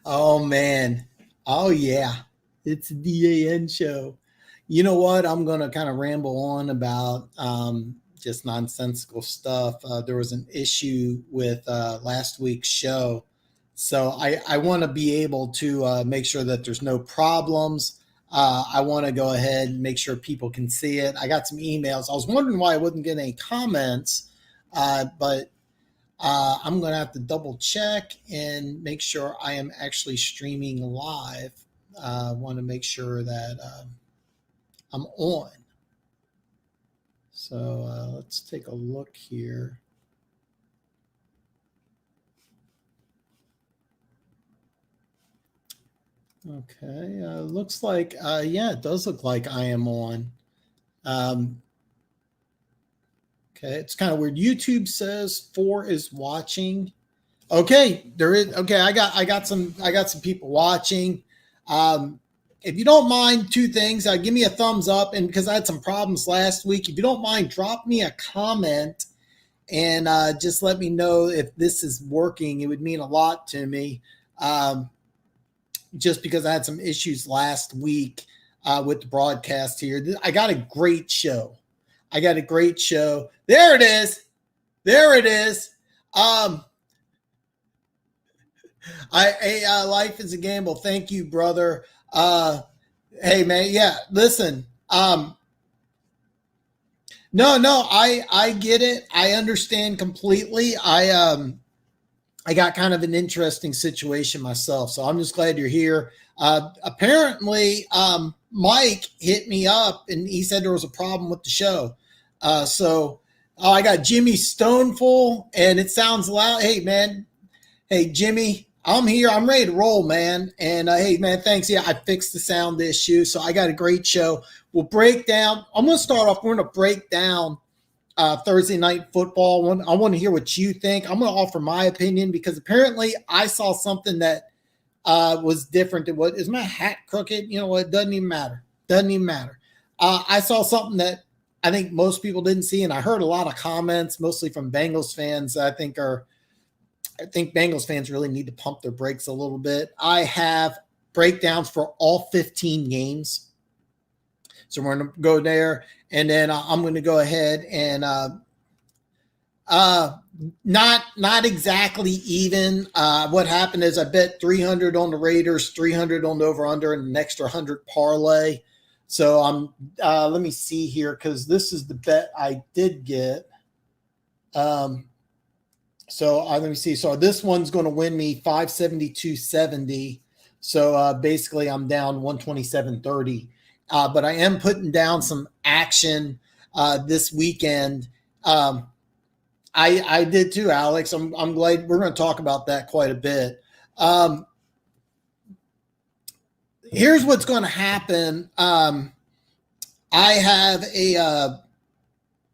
Oh man. Oh yeah. It's a DAN show. You know what? I'm gonna kind of ramble on about just nonsensical stuff. There was an issue with last week's show, so I want to be able to make sure that there's no problems. I want to go ahead and make sure people can see it. I got some emails. I was wondering why I wasn't getting any comments, but I'm going to have to double check and make sure I am actually streaming live. I want to make sure that I'm on. So let's take a look here. Okay, looks like, yeah, it does look like I am on. Um, okay, it's kind of weird. YouTube says 4 is watching. Okay, there is. Okay, I got some people watching. If you don't mind, two things. Give me a thumbs up, and because I had some problems last week, if you don't mind, drop me a comment and just let me know if this is working. It would mean a lot to me. Just because I had some issues last week with the broadcast here. I got a great show. There it is. Life is a gamble. Thank you, brother. Hey man, yeah. Listen, no, I get it. I understand completely. I got kind of an interesting situation myself, so I'm just glad you're here. Apparently, Mike hit me up and he said there was a problem with the show. I got Jimmy Stoneful, and it sounds loud. Hey man, hey Jimmy, I'm here. I'm ready to roll, man. And hey man, thanks. Yeah, I fixed the sound issue, so I got a great show. We'll break down. I'm going to start off. We're going to break down Thursday night football. I want to hear what you think. I'm going to offer my opinion because apparently I saw something that was different than what is my hat crooked. You know what? It doesn't even matter. I saw something that I think most people didn't see, and I heard a lot of comments, mostly from Bengals fans. I think Bengals fans really need to pump their brakes a little bit. I have breakdowns for all 15 games. So we're going to go there, and then I'm going to go ahead and not exactly even. What happened is I bet 300 on the Raiders, 300 on the over/under, and an extra 100 parlay. So let me see here because this is the bet I did get. So let me see. So this one's going to win me 572.70. So basically, I'm down 127.30. But I am putting down some action this weekend. I did too, Alex. I'm glad we're going to talk about that quite a bit. Here's what's going to happen. I have a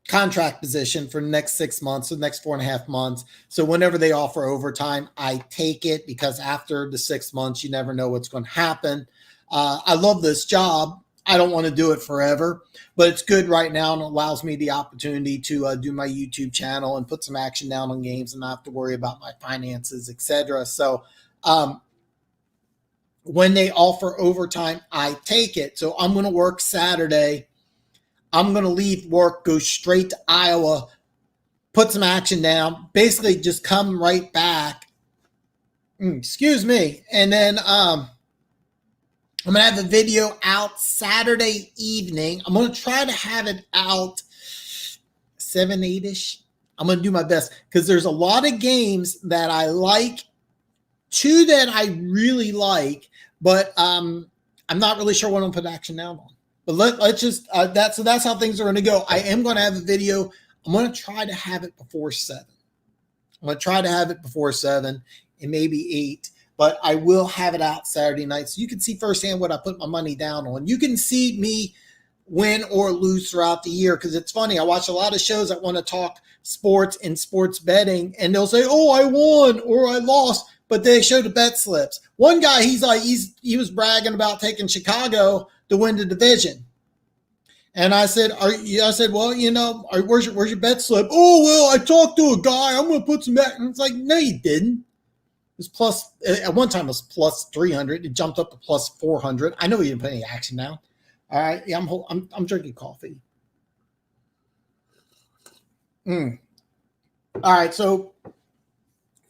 contract position for the next 6 months, so the next 4.5 months. So whenever they offer overtime, I take it because after the 6 months, you never know what's going to happen. I love this job. I don't want to do it forever, but it's good right now and allows me the opportunity to do my YouTube channel and put some action down on games and not have to worry about my finances, etc. So when they offer overtime, I take it. So I'm going to work Saturday. I'm going to leave work, go straight to Iowa, put some action down, basically just come right back. Excuse me. And then I'm going to have a video out Saturday evening. I'm going to try to have it out 7, 8-ish. I'm going to do my best because there's a lot of games that I like, 2 that I really like, but I'm not really sure what I'm going to put action down on. But let's just that's how things are going to go. I am going to have a video. I'm going to try to have it before 7. And maybe 8. But I will have it out Saturday night so you can see firsthand what I put my money down on. You can see me win or lose throughout the year because it's funny. I watch a lot of shows that want to talk sports and sports betting, and they'll say, "Oh, I won or I lost," but they show the bet slips. One guy, he was bragging about taking Chicago to win the division. And I said, well, where's your bet slip? Oh, well, I talked to a guy. I'm going to put some bet. And it's like, no, you didn't. was plus at one time it was plus 300. It jumped up to plus 400. I know he didn't put any action now. All right, yeah, I'm drinking coffee. All right, so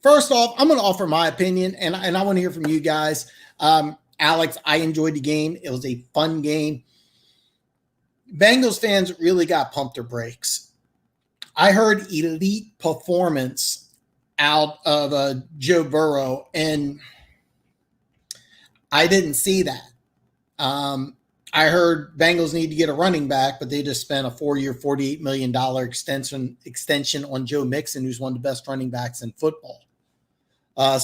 first off, I'm going to offer my opinion, and I want to hear from you guys. Alex, I enjoyed the game. It was a fun game. Bengals fans really got pumped their brakes. I heard elite performance out of Joe Burrow, and I didn't see that. I heard Bengals need to get a running back, but they just spent a 4-year, $48 million extension on Joe Mixon, who's one of the best running backs in football. But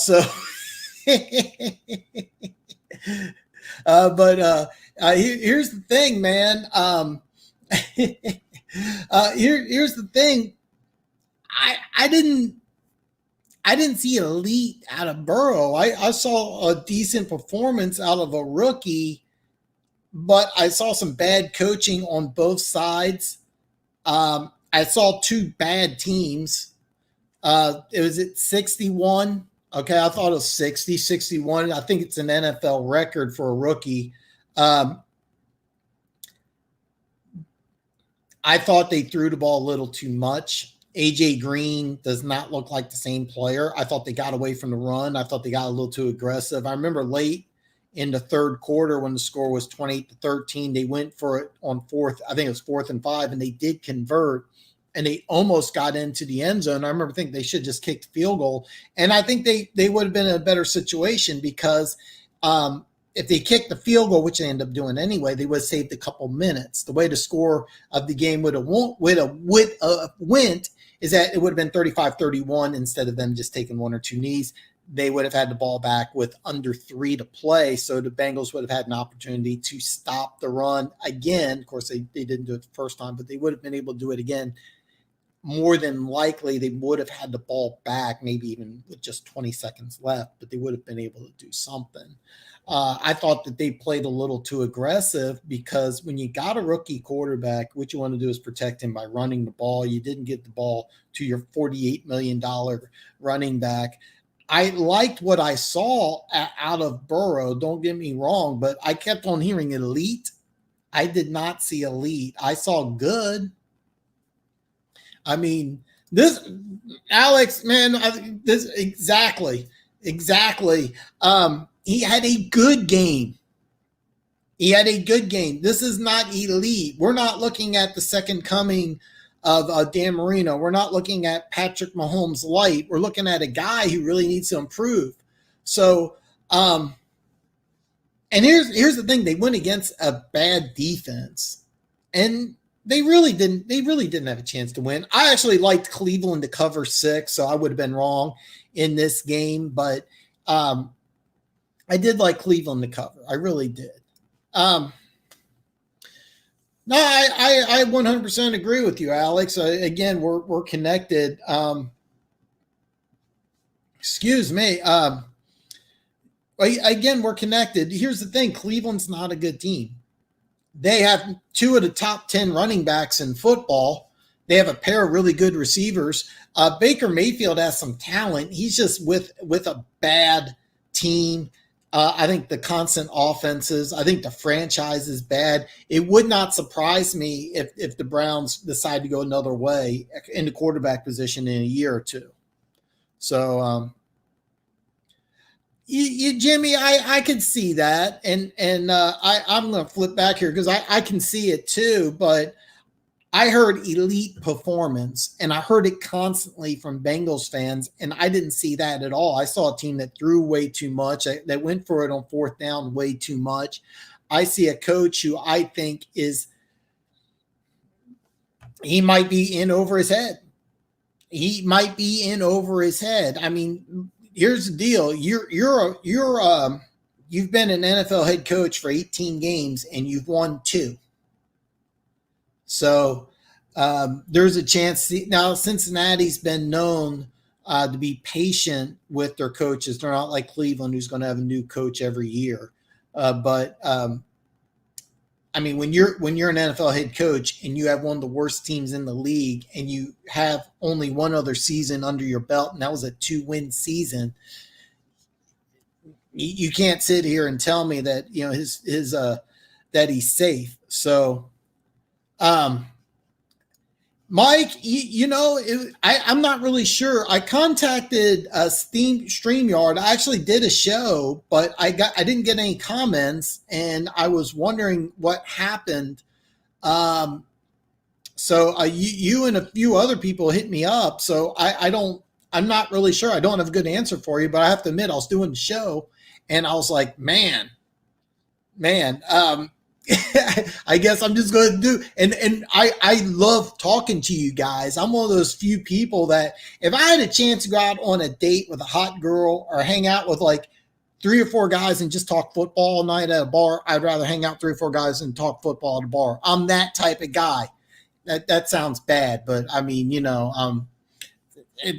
here's the thing, man. Here's the thing. I didn't see elite out of Burrow. I saw a decent performance out of a rookie, but I saw some bad coaching on both sides. I saw two bad teams. It was at 61. Okay, I thought it was 61. I think it's an NFL record for a rookie. I thought they threw the ball a little too much. AJ Green does not look like the same player. I thought they got away from the run. I thought they got a little too aggressive. I remember late in the third quarter when the score was 28-13, they went for it on fourth. I think it was 4th and 5, and they did convert. And they almost got into the end zone. I remember thinking they should just kick the field goal. And I think they would have been in a better situation because if they kicked the field goal, which they ended up doing anyway, they would have saved a couple minutes. The way the score of the game would have went is that it would have been 35-31 instead of them just taking one or two knees. They would have had the ball back with under 3 to play. So the Bengals would have had an opportunity to stop the run again. Of course, they didn't do it the first time, but they would have been able to do it again. More than likely, they would have had the ball back, maybe even with just 20 seconds left, but they would have been able to do something. I thought that they played a little too aggressive because when you got a rookie quarterback, what you want to do is protect him by running the ball. You didn't get the ball to your $48 million running back. I liked what I saw out of Burrow. Don't get me wrong, but I kept on hearing elite. I did not see elite. I saw good. I mean, this Alex, man, this exactly. He had a good game. This is not elite. We're not looking at the second coming of Dan Marino. We're not looking at Patrick Mahomes light. We're looking at a guy who really needs to improve. So, and here's the thing: they went against a bad defense, and they really didn't have a chance to win. I actually liked Cleveland to cover 6, so I would have been wrong in this game, but I did like Cleveland to cover. I really did. No, I 100% agree with you, Alex. Again, we're connected. Excuse me. Again, we're connected. Here's the thing: Cleveland's not a good team. They have 2 of the top 10 running backs in football. They have a pair of really good receivers. Baker Mayfield has some talent. He's just with a bad team. I think the constant offenses, I think the franchise is bad. It would not surprise me if the Browns decide to go another way in the quarterback position in a year or two. So, Jimmy, I could see that, and I'm going to flip back here because I can see it too. But I heard elite performance, and I heard it constantly from Bengals fans, and I didn't see that at all. I saw a team that threw way too much, that went for it on 4th down way too much. I see a coach who I think he might be in over his head. I mean, here's the deal: you've been an NFL head coach for 18 games and you've won 2. So there's a chance. Now, Cincinnati's been known to be patient with their coaches. They're not like Cleveland, who's going to have a new coach every year. But I mean, when you're an NFL head coach and you have one of the worst teams in the league and you have only one other season under your belt, and that was a 2-win season, you can't sit here and tell me that, you know, his that he's safe. So, um, Mike, I'm not really sure. I contacted StreamYard. I actually did a show, but I didn't get any comments, and I was wondering what happened. So you and a few other people hit me up. So I'm not really sure. I don't have a good answer for you, but I have to admit, I was doing the show, and I was like, man. I guess I'm just going to do, and I love talking to you guys. I'm one of those few people that if I had a chance to go out on a date with a hot girl or hang out with like 3 or 4 guys and just talk football all night at a bar, I'd rather hang out 3 or 4 guys and talk football at a bar. I'm that type of guy. That sounds bad, but I mean,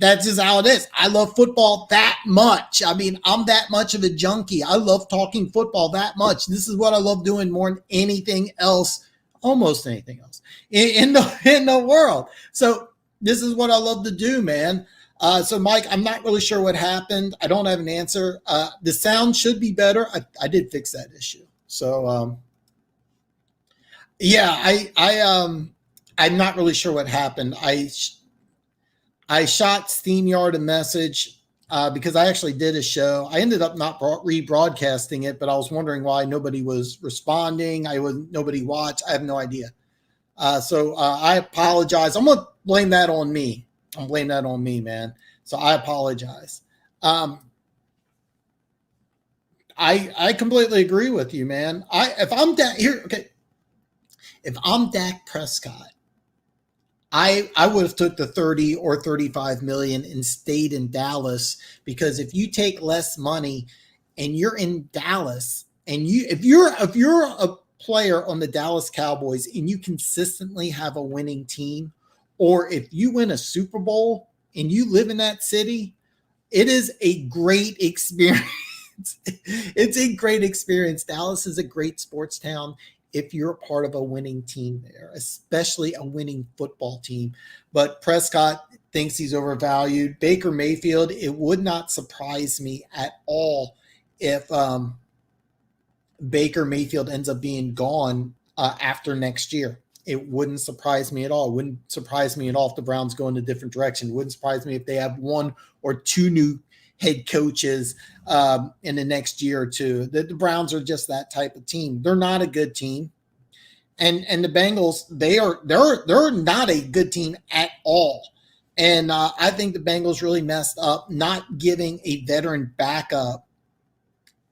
that's just how it is. I love football that much. I mean, I'm that much of a junkie. I love talking football that much. This is what I love doing more than anything else, almost anything else in the world. So this is what I love to do, man. So Mike, I'm not really sure what happened. I don't have an answer. The sound should be better. I did fix that issue. So yeah, I'm not really sure what happened. I shot StreamYard a message because I actually did a show. I ended up not rebroadcasting it, but I was wondering why nobody was responding. Nobody watched. I have no idea. So I apologize. I'm gonna blame that on me. I'm gonna blame that on me, man. So I apologize. I completely agree with you, man. If I'm Dak Prescott, I would have took the 30 or 35 million and stayed in Dallas, because if you take less money and you're in Dallas, and if you're a player on the Dallas Cowboys and you consistently have a winning team, or if you win a Super Bowl and you live in that city, it is a great experience. It's a great experience. Dallas is a great sports town if you're a part of a winning team there, especially a winning football team. But Prescott thinks he's overvalued. Baker Mayfield, it would not surprise me at all if Baker Mayfield ends up being gone after next year. It wouldn't surprise me at all. It wouldn't surprise me at all if the Browns go in a different direction. It wouldn't surprise me if they have 1 or 2 new head coaches in the next year or two. The Browns are just that type of team. They're not a good team, and the Bengals, they're not a good team at all. And I think the Bengals really messed up not giving a veteran backup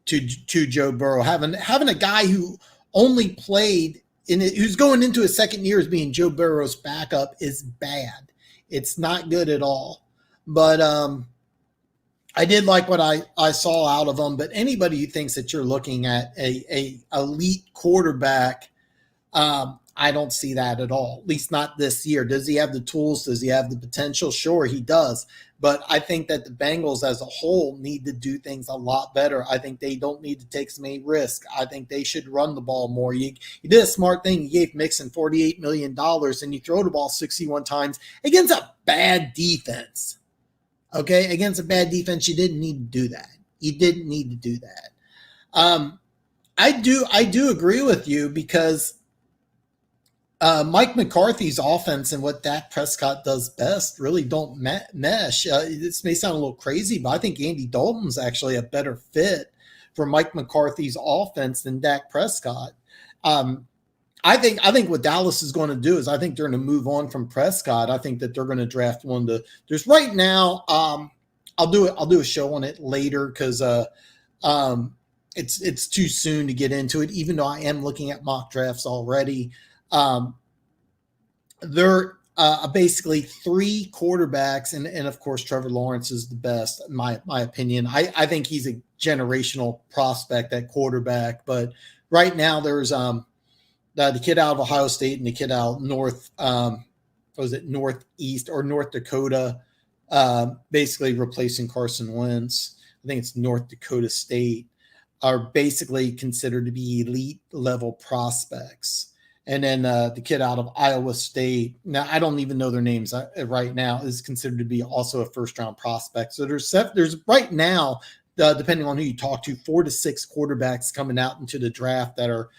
to Joe Burrow. Having a guy who only played who's going into his second year as being Joe Burrow's backup is bad. It's not good at all. But I did like what I saw out of them, but anybody who thinks that you're looking at a elite quarterback, I don't see that at all, at least not this year. Does he have the tools? Does he have the potential? Sure, he does. But I think that the Bengals as a whole need to do things a lot better. I think they don't need to take so many risks. I think they should run the ball more. You did a smart thing. You gave Mixon $48 million and you throw the ball 61 times against a bad defense. Okay, against a bad defense, you didn't need to do that. You didn't need to do that. I do agree with you, because Mike McCarthy's offense and what Dak Prescott does best really don't mesh. This may sound a little crazy, but I think Andy Dalton's actually a better fit for Mike McCarthy's offense than Dak Prescott. I think what Dallas is going to do is I think they're going to move on from Prescott. I think that they're going to draft one. There's right now. I'll do a show on it later, because it's too soon to get into it. Even though I am looking at mock drafts already. There are basically 3 quarterbacks, and of course Trevor Lawrence is the best, in my opinion. I think he's a generational prospect at quarterback, but right now there's the kid out of Ohio State and the kid out northeast or North Dakota, basically replacing Carson Wentz. I think it's North Dakota State, are basically considered to be elite level prospects. And then the kid out of Iowa State, now I don't even know their names right now, is considered to be also a first round prospect. So there's right now depending on who you talk to, 4 to 6 quarterbacks coming out into the draft that are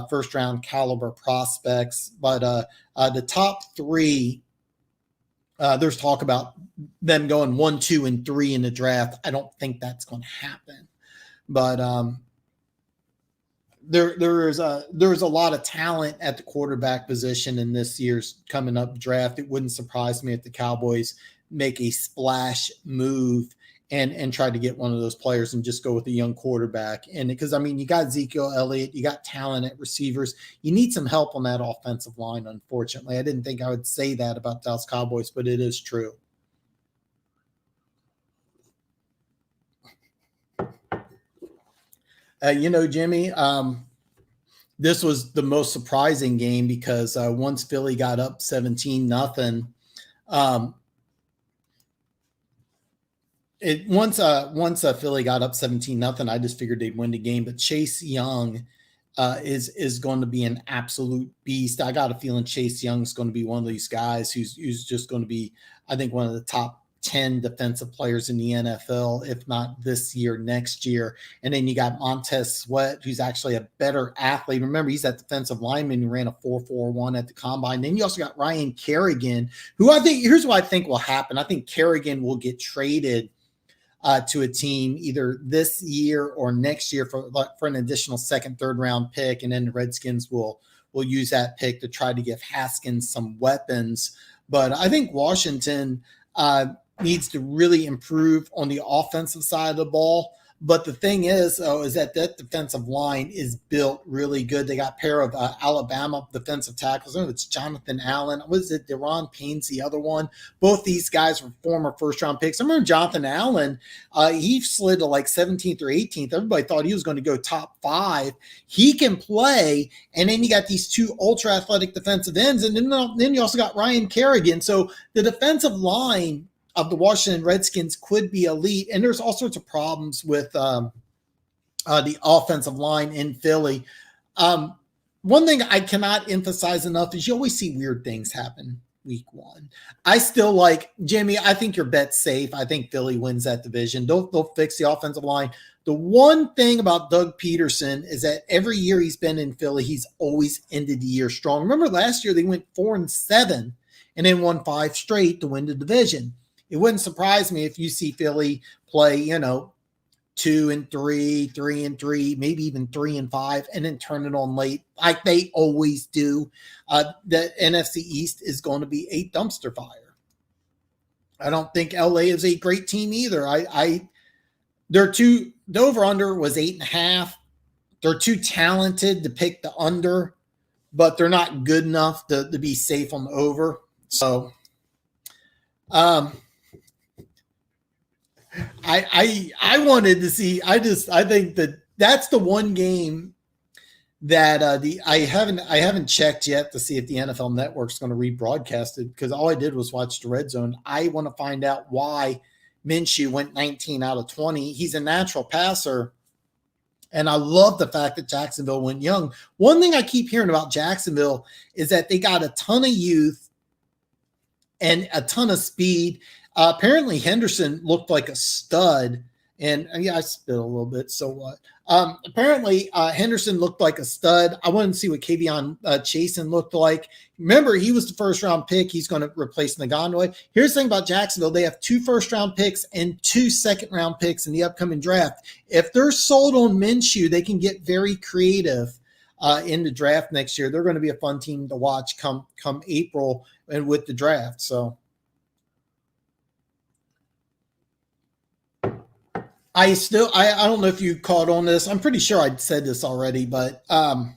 first round caliber prospects. But the top 3, there's talk about them going 1, 2, and 3 in the draft. I don't think that's going to happen, but there is a lot of talent at the quarterback position in this year's coming up draft. It wouldn't surprise me if the Cowboys make a splash move and try to get one of those players and just go with a young quarterback. And because, I mean, you got Ezekiel Elliott, you got talent at receivers. You need some help on that offensive line, unfortunately. I didn't think I would say that about Dallas Cowboys, but it is true. Jimmy, this was the most surprising game because once Philly got up 17-0, once Philly got up 17-0, I just figured they'd win the game. But Chase Young is going to be an absolute beast. I got a feeling Chase Young's going to be one of these guys who's just going to be, I think, one of the top 10 defensive players in the NFL, if not this year, next year. And then you got Montez Sweat, who's actually a better athlete. Remember, he's that defensive lineman who ran a 4.41 at the combine. Then you also got Ryan Kerrigan, who I think, here's what I think will happen. I think Kerrigan will get traded to a team either this year or next year for an additional second, third round pick. And then the Redskins will use that pick to try to give Haskins some weapons. But I think Washington needs to really improve on the offensive side of the ball. But the thing is that defensive line is built really good. They got a pair of Alabama defensive tackles. I don't know if it's Jonathan Allen. Was it Deron Payne's the other one? Both these guys were former first-round picks. I remember Jonathan Allen. He slid to like 17th or 18th. Everybody thought he was going to go top 5. He can play. And then you got these 2 ultra-athletic defensive ends. And then you also got Ryan Kerrigan. So the defensive line of the Washington Redskins could be elite. And there's all sorts of problems with the offensive line in Philly. One thing I cannot emphasize enough is you always see weird things happen week 1. I still like, Jimmy, I think your bet's safe. I think Philly wins that division. They'll fix the offensive line. The one thing about Doug Peterson is that every year he's been in Philly, he's always ended the year strong. Remember last year they went 4-7 and then won 5 straight to win the division. It wouldn't surprise me if you see Philly play, 2-3, 3-3, maybe even 3-5, and then turn it on late like they always do. The NFC East is going to be a dumpster fire. I don't think LA is a great team either. The over-under was 8.5. They're too talented to pick the under, but they're not good enough to be safe on the over. So, I wanted to see. I think that's the one game that I haven't checked yet to see if the NFL Network's going to rebroadcast it, because all I did was watch the Red Zone. I want to find out why Minshew went 19 out of 20. He's a natural passer, and I love the fact that Jacksonville went young. One thing I keep hearing about Jacksonville is that they got a ton of youth and a ton of speed. Apparently Henderson looked like a stud, and I spit a little bit. So what? Apparently Henderson looked like a stud. I wanted to see what Kavion Chasen looked like. Remember, he was the first round pick. He's going to replace Naganoy. Here's the thing about Jacksonville. They have 2 first round picks and 2 second round picks in the upcoming draft. If they're sold on Minshew, they can get very creative in the draft next year. They're going to be a fun team to watch come April and with the draft. So, I don't know if you caught on this. I'm pretty sure I'd said this already, but I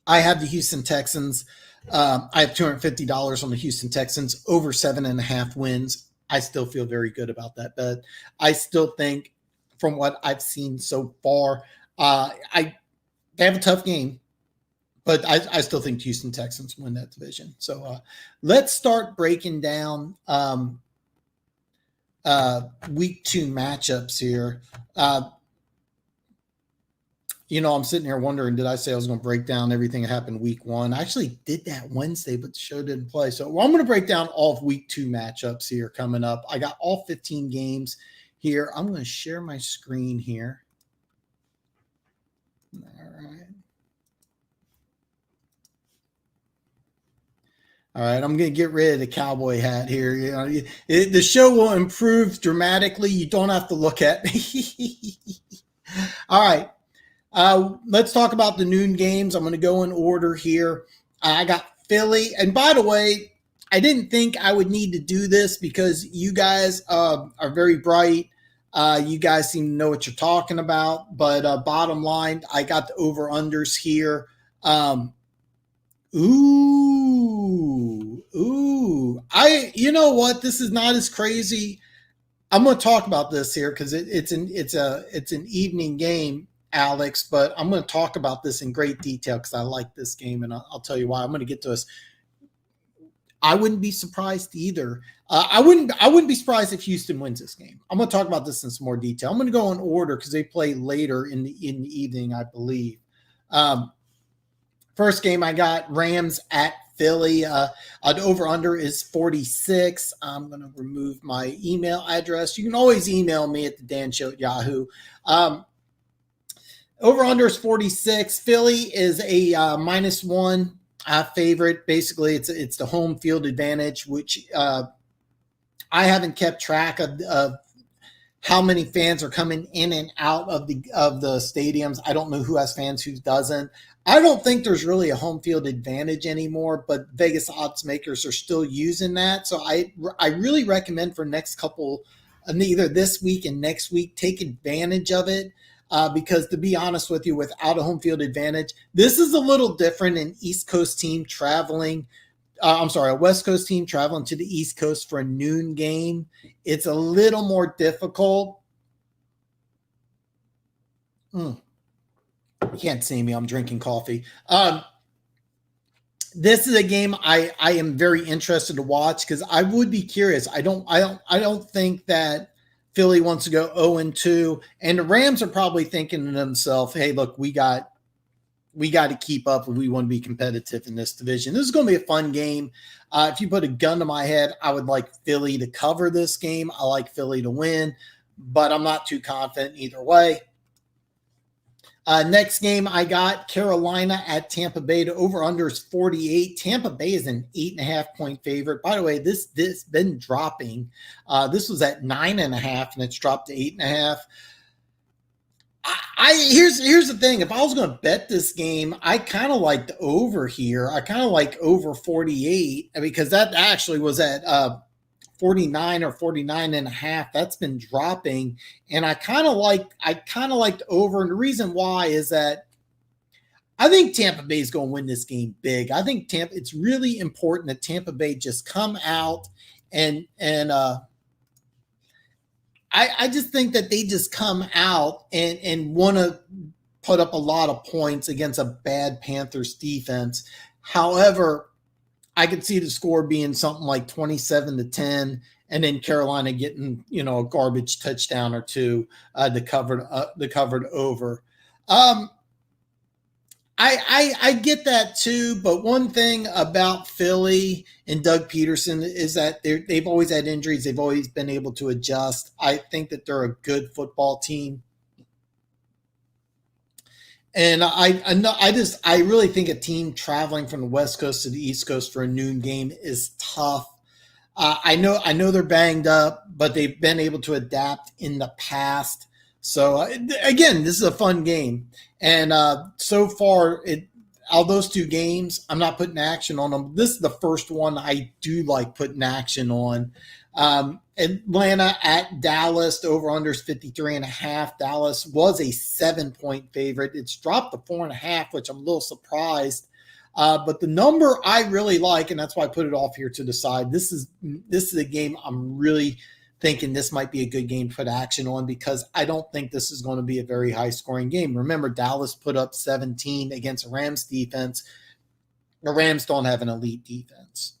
have the Houston Texans. I have $250 on the Houston Texans over 7.5 wins. I still feel very good about that bet. I still think, from what I've seen so far, they have a tough game, but I still think Houston Texans win that division. So let's start breaking down week 2 matchups here. I'm sitting here wondering, did I say I was going to break down everything that happened week 1? I actually did that Wednesday, but the show didn't play. So I'm going to break down all of week 2 matchups here coming up. I got all 15 games here. I'm going to share my screen here. All right. All right, I'm going to get rid of the cowboy hat here. You know, the show will improve dramatically. You don't have to look at me. All right, let's talk about the noon games. I'm going to go in order here. I got Philly, and by the way, I didn't think I would need to do this because you guys are very bright. You guys seem to know what you're talking about. But bottom line, I got the over unders here. You know what? This is not as crazy. I'm going to talk about this here because it's an evening game, Alex. But I'm going to talk about this in great detail because I like this game, and I'll tell you why. I'm going to get to this. I wouldn't be surprised either. I wouldn't be surprised if Houston wins this game. I'm going to talk about this in some more detail. I'm going to go in order because they play later in the evening, I believe. First game I got Rams at Philly. The over-under is 46. I'm going to remove my email address. You can always email me at the Dan Show at Yahoo. Over-under is 46. Philly is a -1 favorite. Basically, it's the home field advantage, which I haven't kept track of how many fans are coming in and out of the stadiums. I don't know who has fans, who doesn't. I don't think there's really a home field advantage anymore, but Vegas odds makers are still using that. So I really recommend for next couple, either this week and next week, take advantage of it. Because to be honest with you, without a home field advantage, this is a little different. An East Coast team traveling, a West Coast team traveling to the East Coast for a noon game. It's a little more difficult. You can't see me. I'm drinking coffee. This is a game I am very interested to watch because I would be curious. I don't think that Philly wants to go 0-2, and the Rams are probably thinking to themselves, "Hey, look, we got to keep up if we want to be competitive in this division." This is going to be a fun game. If you put a gun to my head, I would like Philly to cover this game. I like Philly to win, but I'm not too confident either way. Next game, I got Carolina at Tampa Bay. The over-under is 48. Tampa Bay is an 8.5-point favorite. By the way, this been dropping. This was at 9.5, and it's dropped to 8.5. Here's the thing. If I was going to bet this game, I kind of like the over here. I kind of like over 48 because that actually was at 49 or 49.5. That's been dropping, and I kind of like the over. And the reason why is that I think Tampa Bay is going to win this game big. I think it's really important that Tampa Bay just come out and I just think that they just come out and want to put up a lot of points against a bad Panthers defense. However, I could see the score being something like 27-10, and then Carolina getting, a garbage touchdown or two, the covered over. I get that too, but one thing about Philly and Doug Peterson is that they've always had injuries. They've always been able to adjust. I think that they're a good football team. And I really think a team traveling from the West Coast to the East Coast for a noon game is tough. I know they're banged up, but they've been able to adapt in the past. So again, this is a fun game. And so far, out those two games, I'm not putting action on them. This is the first one I do like putting action on. Atlanta at Dallas, the over-under is 53.5. Dallas was a 7-point favorite. It's dropped to 4.5, which I'm a little surprised. But the number I really like, and that's why I put it off here to the side. This is a game I'm really thinking this might be a good game to put action on because I don't think this is going to be a very high-scoring game. Remember, Dallas put up 17 against a Rams defense. The Rams don't have an elite defense.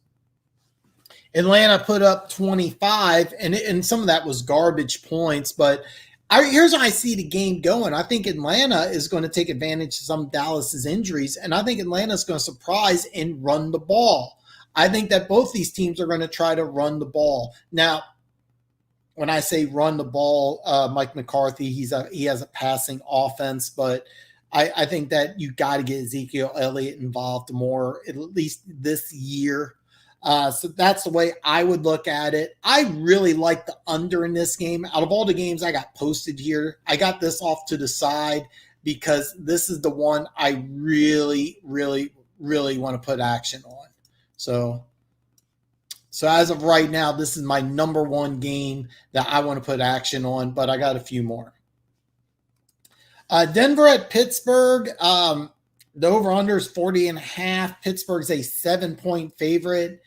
Atlanta put up 25, and some of that was garbage points. But here's how I see the game going. I think Atlanta is going to take advantage of some of Dallas's injuries, and I think Atlanta is going to surprise and run the ball. I think that both these teams are going to try to run the ball. Now, when I say run the ball, Mike McCarthy, he has a passing offense, but I think that you got to get Ezekiel Elliott involved more, at least this year. So that's the way I would look at it. I really like the under in this game. Out of all the games I got posted here, I got this off to the side because this is the one I really, really, really want to put action on. So as of right now, this is my number one game that I want to put action on, but I got a few more. Denver at Pittsburgh. The over-under is 40.5. Pittsburgh's a 7-point favorite.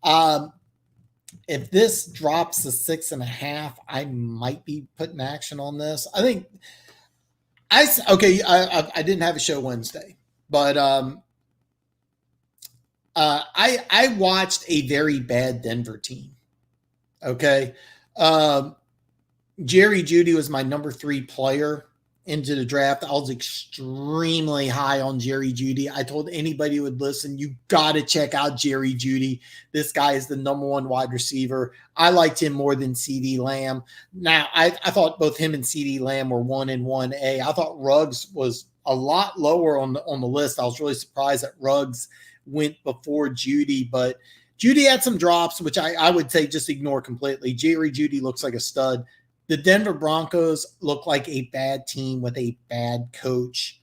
If this drops to 6.5, I might be putting action on this. I think I didn't have a show Wednesday, but I watched a very bad Denver team. Okay. Jerry Jeudy was my number 3 player into the draft. I was extremely high on Jerry Jeudy. I told anybody who would listen, you got to check out Jerry Jeudy. This guy is the number 1 wide receiver. I liked him more than CeeDee Lamb. Now, I thought both him and CeeDee Lamb were 1 and 1A. I thought Ruggs was a lot lower on the list. I was really surprised that Ruggs went before Jeudy, but Jeudy had some drops, which I would say just ignore completely. Jerry Jeudy looks like a stud. The Denver Broncos look like a bad team with a bad coach.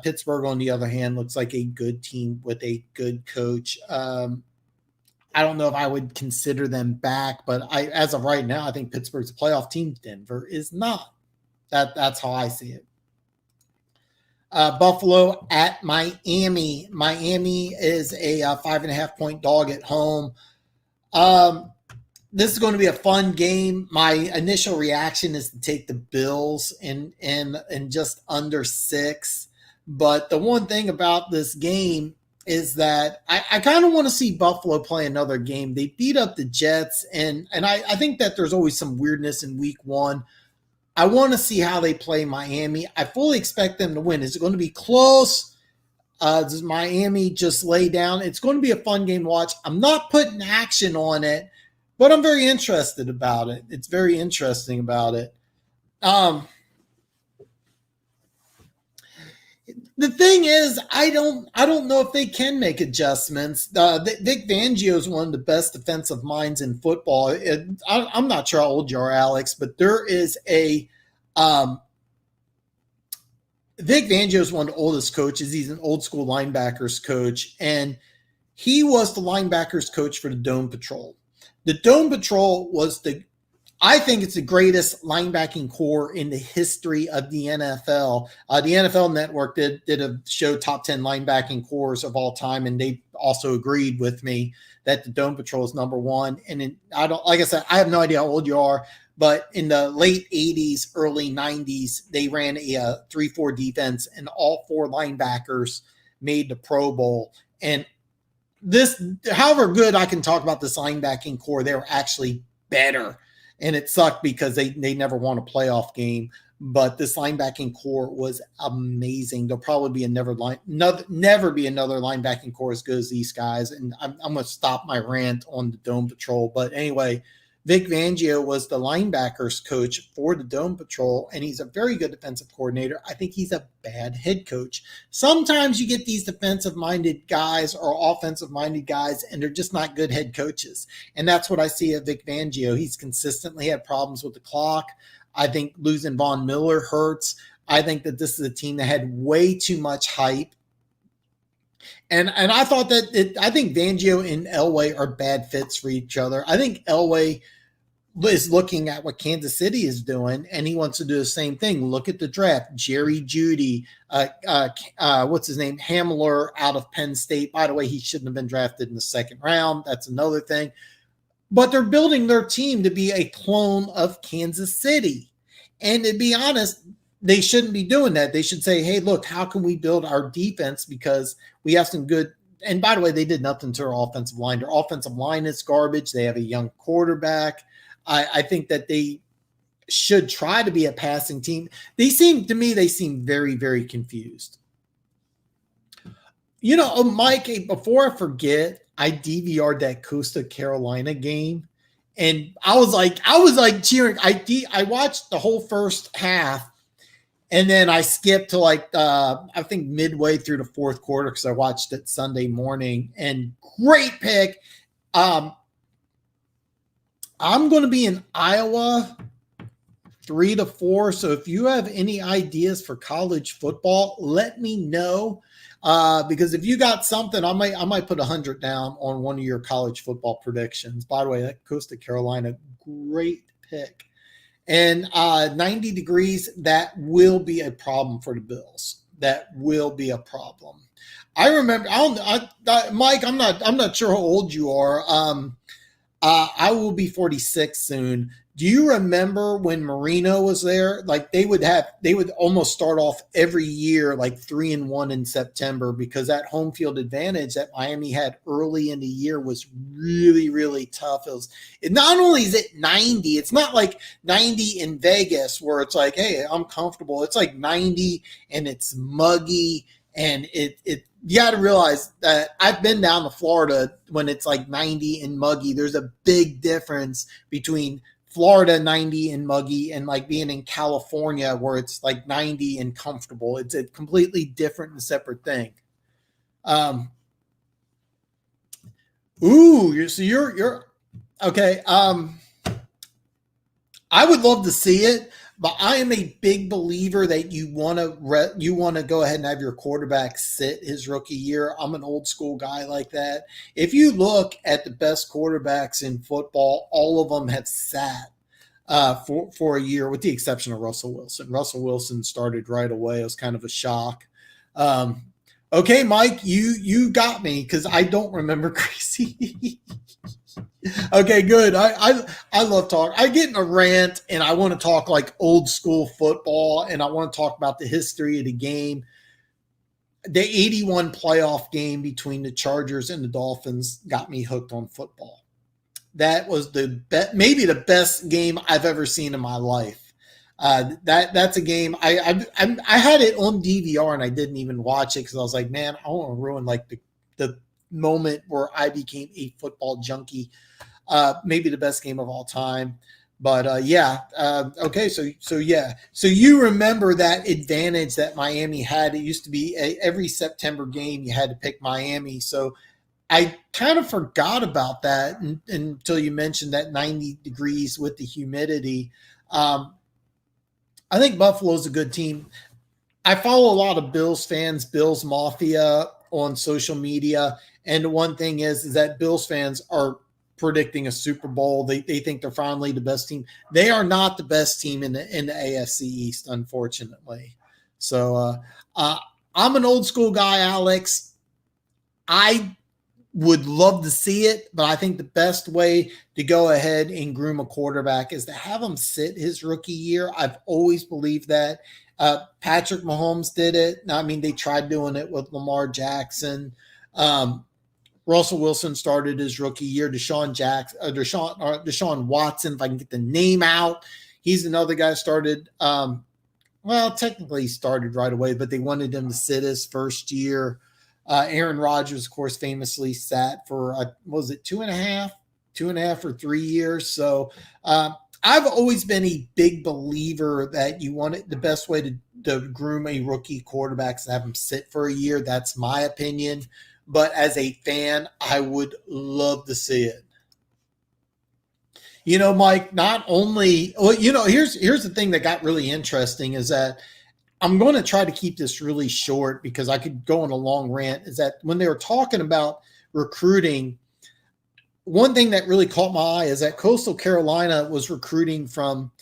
Pittsburgh, on the other hand, looks like a good team with a good coach. I don't know if I would consider them back, but as of right now, I think Pittsburgh's a playoff team. Denver is not. That's how I see it. Buffalo at Miami. Miami is a 5.5-point dog at home. This is going to be a fun game. My initial reaction is to take the Bills and just under 6. But the one thing about this game is that I kind of want to see Buffalo play another game. They beat up the Jets, and I think that there's always some weirdness in week 1. I want to see how they play Miami. I fully expect them to win. Is it going to be close? Does Miami just lay down? It's going to be a fun game to watch. I'm not putting action on it, but I'm very interested about it. It's very interesting about it. The thing is, I don't know if they can make adjustments. Vic Fangio is one of the best defensive minds in football. I'm not sure how old you are, Alex, but there is a Vic Fangio is one of the oldest coaches. He's an old school linebackers coach, and he was the linebackers coach for the Dome Patrol. The Dome Patrol was I think it's the greatest linebacking core in the history of the NFL. The NFL Network did a show top 10 linebacking cores of all time, and they also agreed with me that the Dome Patrol is number 1. And like I said, I have no idea how old you are, but in the late 80s, early 90s, they ran a 3-4 defense, and all 4 linebackers made the Pro Bowl. And this, however good I can talk about this linebacking core, they were actually better. And it sucked because they never won a playoff game. But this linebacking core was amazing. There'll probably be never be another linebacking core as good as these guys. And I'm going to stop my rant on the Dome Patrol. But anyway, Vic Fangio was the linebackers coach for the Dome Patrol, and he's a very good defensive coordinator. I think he's a bad head coach. Sometimes you get these defensive-minded guys or offensive-minded guys, and they're just not good head coaches. And that's what I see at Vic Fangio. He's consistently had problems with the clock. I think losing Von Miller hurts. I think that this is a team that had way too much hype. And I thought that I think Fangio and Elway are bad fits for each other. I think Elway is looking at what Kansas City is doing, and he wants to do the same thing. Look at the draft. Jerry Jeudy, what's his name? Hamler out of Penn State. By the way, he shouldn't have been drafted in the 2nd round. That's another thing. But they're building their team to be a clone of Kansas City. And to be honest, they shouldn't be doing that. They should say, hey, look, how can we build our defense? Because we have some good – and by the way, they did nothing to their offensive line. Their offensive line is garbage. They have a young quarterback. I think that they should try to be a passing team. They seem very, very confused. You know, Mike, before I forget, I DVR'd that Coastal Carolina game, And I was like cheering. I watched the whole first half, and then I skipped to I think midway through the fourth quarter because I watched it Sunday morning. And great pick. I'm going to be in Iowa 3-4. So if you have any ideas for college football, let me know. Because if you got something, I might put 100 down on one of your college football predictions. By the way, that Coastal Carolina, great pick. And 90 degrees, that will be a problem for the Bills. That will be a problem. I remember, Mike, I'm not sure how old you are. I will be 46 soon. Do you remember when Marino was there? Like they would almost start off every year like 3-1 in September because that home field advantage that Miami had early in the year was really, really tough. Not only is it 90, it's not like 90 in Vegas where it's like, hey, I'm comfortable. It's like 90 and it's muggy and you got to realize that I've been down to Florida when it's like 90 and muggy. There's a big difference between Florida 90 and muggy and like being in California where it's like 90 and comfortable. It's a completely different and separate thing. You're okay. I would love to see it, but I am a big believer that you want to go ahead and have your quarterback sit his rookie year. I'm an old school guy like that. If you look at the best quarterbacks in football, all of them have sat for a year, with the exception of Russell Wilson. Russell Wilson started right away. It was kind of a shock. Okay, Mike, you got me because I don't remember Crazy. Okay, good. I love talk. I get in a rant and I want to talk like old school football and I want to talk about the history of the game. The 81 playoff game between the Chargers and the Dolphins got me hooked on football. That was maybe the best game I've ever seen in my life. That's a game I had it on DVR and I didn't even watch it because I was like, man, I don't want to ruin like the moment where I became a football junkie. Maybe the best game of all time. But okay. So you remember that advantage that Miami had. It used to be every September game you had to pick Miami. So I kind of forgot about that until you mentioned that 90 degrees with the humidity. I think Buffalo's a good team. I follow a lot of Bills fans, Bills Mafia on social media. And the one thing is that Bills fans are predicting a Super Bowl. They think they're finally the best team. They are not the best team in the AFC East, unfortunately. So I'm an old school guy, Alex. I would love to see it, but I think the best way to go ahead and groom a quarterback is to have him sit his rookie year. I've always believed that. Patrick Mahomes did it. I mean, they tried doing it with Lamar Jackson. Russell Wilson started his rookie year. Deshaun Watson, if I can get the name out, he's another guy started. Technically he started right away, but they wanted him to sit his first year. Aaron Rodgers, of course, famously sat for was it 2.5 or 3 years. So I've always been a big believer that you want it. The best way to groom a rookie quarterback is to have him sit for a year. That's my opinion. But as a fan, I would love to see it. You know, Mike, not only, here's the thing that got really interesting is that I'm going to try to keep this really short because I could go on a long rant, is that when they were talking about recruiting, one thing that really caught my eye is that Coastal Carolina was recruiting from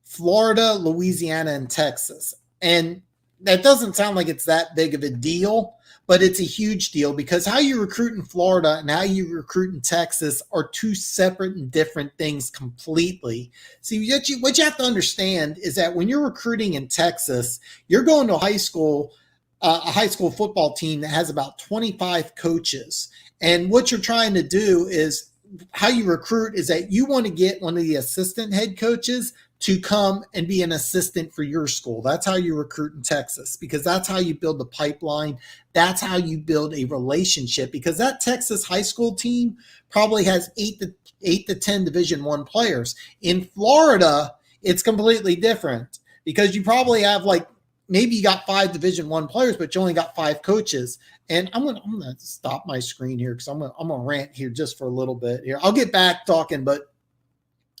Florida, Louisiana, and Texas. And that doesn't sound like it's that big of a deal, but it's a huge deal because how you recruit in Florida and how you recruit in Texas are two separate and different things completely. See, what you have to understand is that when you're recruiting in Texas, you're going to a high school football team that has about 25 coaches. And what you're trying to do is how you recruit is that you want to get one of the assistant head coaches to come and be an assistant for your school. That's how you recruit in Texas, because that's how you build the pipeline. That's how you build a relationship, because that Texas high school team probably has eight to 10 Division I players. In Florida, it's completely different, because you probably have like, maybe you got 5 Division I players, but you only got 5 coaches. And I'm gonna stop my screen here because I'm gonna rant here just for a little bit here. I'll get back talking, but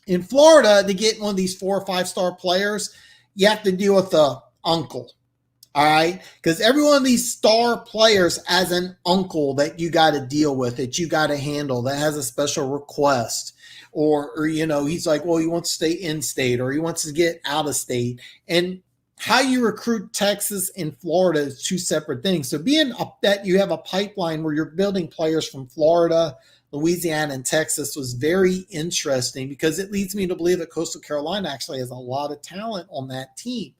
in Florida, to get one of these 4 or 5-star players, you have to deal with the uncle. All right, because every one of these star players has an uncle that you got to deal with, that you got to handle, that has a special request, or he's like, well, he wants to stay in state, or he wants to get out of state. And how you recruit Texas and Florida is 2 separate things. So being up that you have a pipeline where you're building players from Florida, Louisiana, and Texas was very interesting, because it leads me to believe that Coastal Carolina actually has a lot of talent on that team.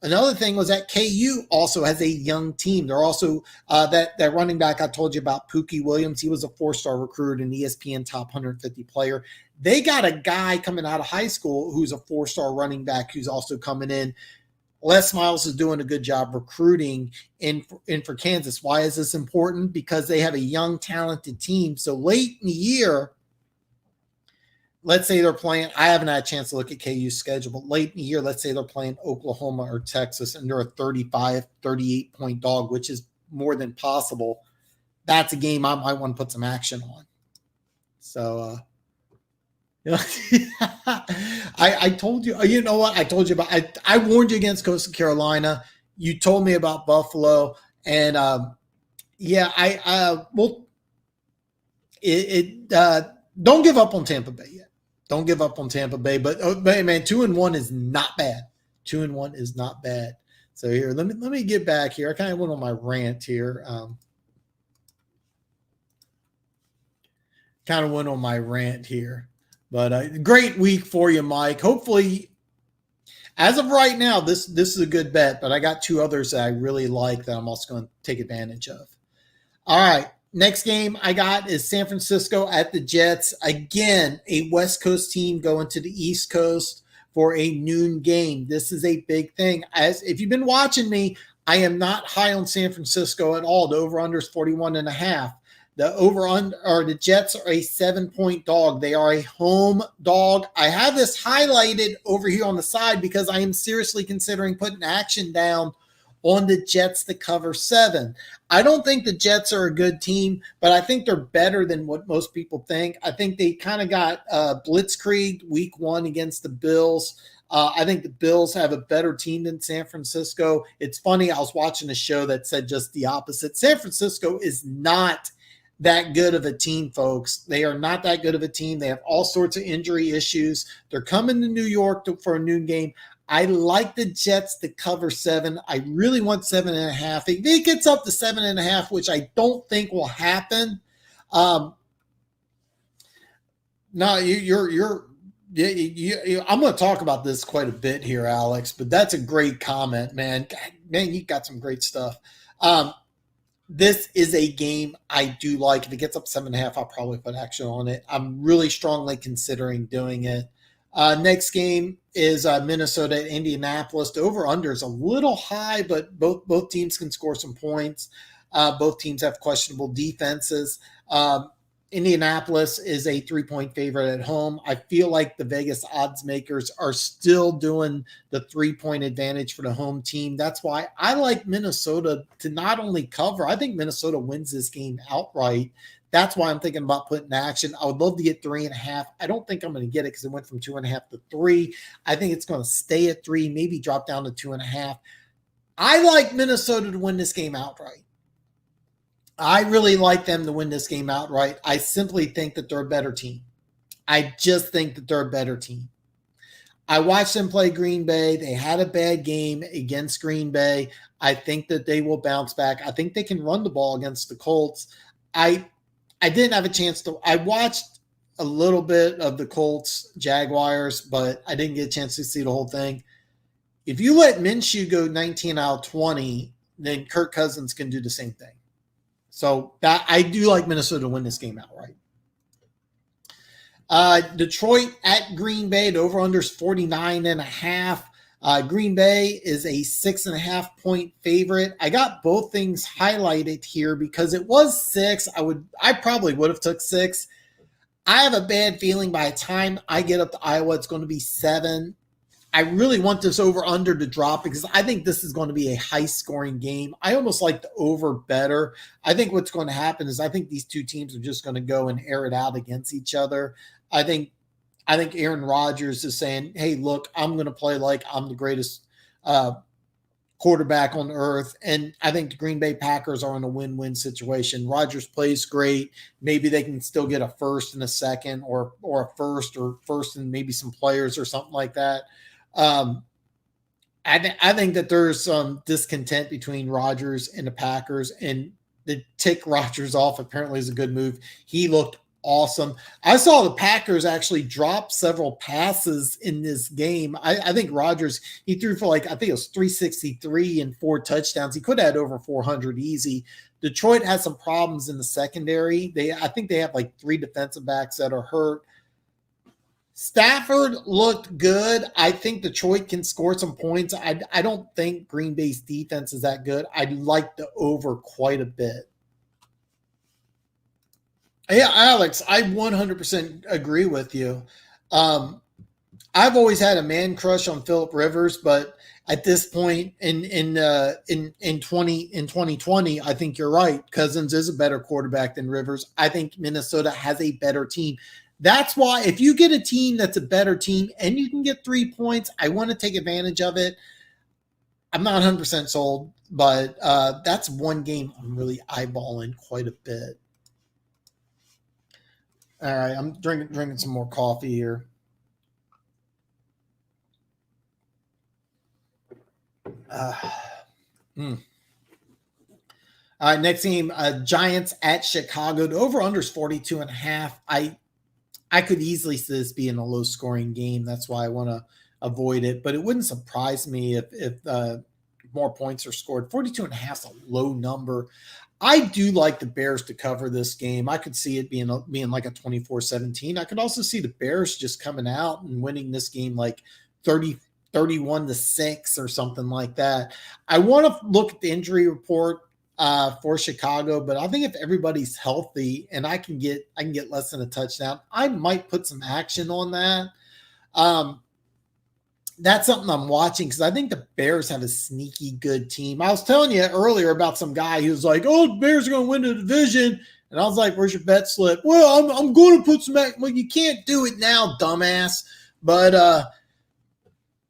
Another thing was that KU also has a young team. They're also that running back I told you about, Pookie Williams. He was a 4-star recruit, an ESPN top 150 player. They got a guy coming out of high school who's a 4-star running back who's also coming in. Les Miles is doing a good job recruiting in for Kansas. Why is this important? Because they have a young, talented team. So late in the year, let's say they're playing, I haven't had a chance to look at KU's schedule, but late in the year, let's say they're playing Oklahoma or Texas, and they're a 35, 38-point dog, which is more than possible. That's a game I might want to put some action on. So, I told you, you know what? I told you about, I warned you against Coastal Carolina. You told me about Buffalo, and don't give up on Tampa Bay yet. Don't give up on Tampa Bay, but man, 2-1 is not bad. 2-1 is not bad. So here, let me get back here. I kind of went on my rant here. But great week for you, Mike. Hopefully, as of right now, this is a good bet, but I got 2 others that I really like that I'm also going to take advantage of. All right. Next game I got is San Francisco at the Jets. Again, a West Coast team going to the East Coast for a noon game. This is a big thing. If you've been watching me, I am not high on San Francisco at all. The over-under is 41.5. The Jets are a 7-point dog. They are a home dog. I have this highlighted over here on the side because I am seriously considering putting action down on the Jets to cover 7. I don't think the Jets are a good team, but I think they're better than what most people think. I think they kind of got blitzkrieg week 1 against the Bills. I think the Bills have a better team than San Francisco. It's funny, I was watching a show that said just the opposite. San Francisco is not that good of a team, folks. They are not that good of a team. They have all sorts of injury issues. They're coming to New York for a noon game. I like the Jets to cover 7. I really want 7.5. If it gets up to 7.5, which I don't think will happen. No, I'm going to talk about this quite a bit here, Alex. But that's a great comment, man. God, man, you got some great stuff. This is a game I do like. If it gets up 7.5, I'll probably put action on it. I'm really strongly considering doing it. Next game is Minnesota at Indianapolis. The over-under is a little high, but both teams can score some points. Both teams have questionable defenses. Indianapolis is a 3-point favorite at home. I feel like the Vegas odds makers are still doing the 3-point advantage for the home team. That's why I like Minnesota to not only cover, I think Minnesota wins this game outright. That's why I'm thinking about putting action. I would love to get 3.5. I don't think I'm going to get it because it went from 2.5 to 3. I think it's going to stay at 3, maybe drop down to 2.5. I like Minnesota to win this game outright. I really like them to win this game outright. I simply think that they're a better team. I just think that they're a better team. I watched them play Green Bay. They had a bad game against Green Bay. I think that they will bounce back. I think they can run the ball against the Colts. I didn't have a chance to – I watched a little bit of the Colts Jaguars, but I didn't get a chance to see the whole thing. If you let Minshew go 19 out of 20, then Kirk Cousins can do the same thing. So that I do like Minnesota to win this game outright. Detroit at Green Bay. The over-under is 49.5. Green Bay is a 6.5-point favorite. I got both things highlighted here because it was 6. I probably would have took 6. I have a bad feeling by the time I get up to Iowa, it's going to be 7. I really want this over-under to drop because I think this is going to be a high-scoring game. I almost like the over better. I think what's going to happen is I think these two teams are just going to go and air it out against each other. I think Aaron Rodgers is saying, hey, look, I'm going to play like I'm the greatest quarterback on earth. And I think the Green Bay Packers are in a win-win situation. Rodgers plays great. Maybe they can still get a first and a second or a first and maybe some players or something like that. I think that there's some discontent between Rodgers and the Packers, and to tick Rodgers off apparently is a good move. He looked awesome. I saw the Packers actually drop several passes in this game. I think Rodgers, he threw for I think it was 363 and 4 touchdowns. He could have had over 400 easy. Detroit has some problems in the secondary. I think they have 3 defensive backs that are hurt. Stafford looked good. I think Detroit can score some points. I don't think Green Bay's defense is that good. I like the over quite a bit. Yeah, Alex, I 100% agree with you. I've always had a man crush on Phillip Rivers, but at this point in 2020, I think you're right. Cousins is a better quarterback than Rivers. I think Minnesota has a better team. That's why if you get a team that's a better team and you can get 3 points, I want to take advantage of it. I'm not 100% sold, but that's one game I'm really eyeballing quite a bit. All right, I'm drinking some more coffee here. All right, next game, Giants at Chicago. The over-under is 42.5. I could easily see this being a low-scoring game. That's why I want to avoid it. But it wouldn't surprise me if more points are scored. 42.5 is a low number. I do like the Bears to cover this game. I could see it being like a 24-17. I could also see the Bears just coming out and winning this game 31-6 or something like that. I want to look at the injury report for Chicago, but I think if everybody's healthy and I can get less than a touchdown, I might put some action on that. That's something I'm watching because I think the Bears have a sneaky good team. I was telling you earlier about some guy who's like, "Oh, the Bears are going to win the division," and I was like, "Where's your bet slip?" Well, I'm going to put some. Well, you can't do it now, dumbass. But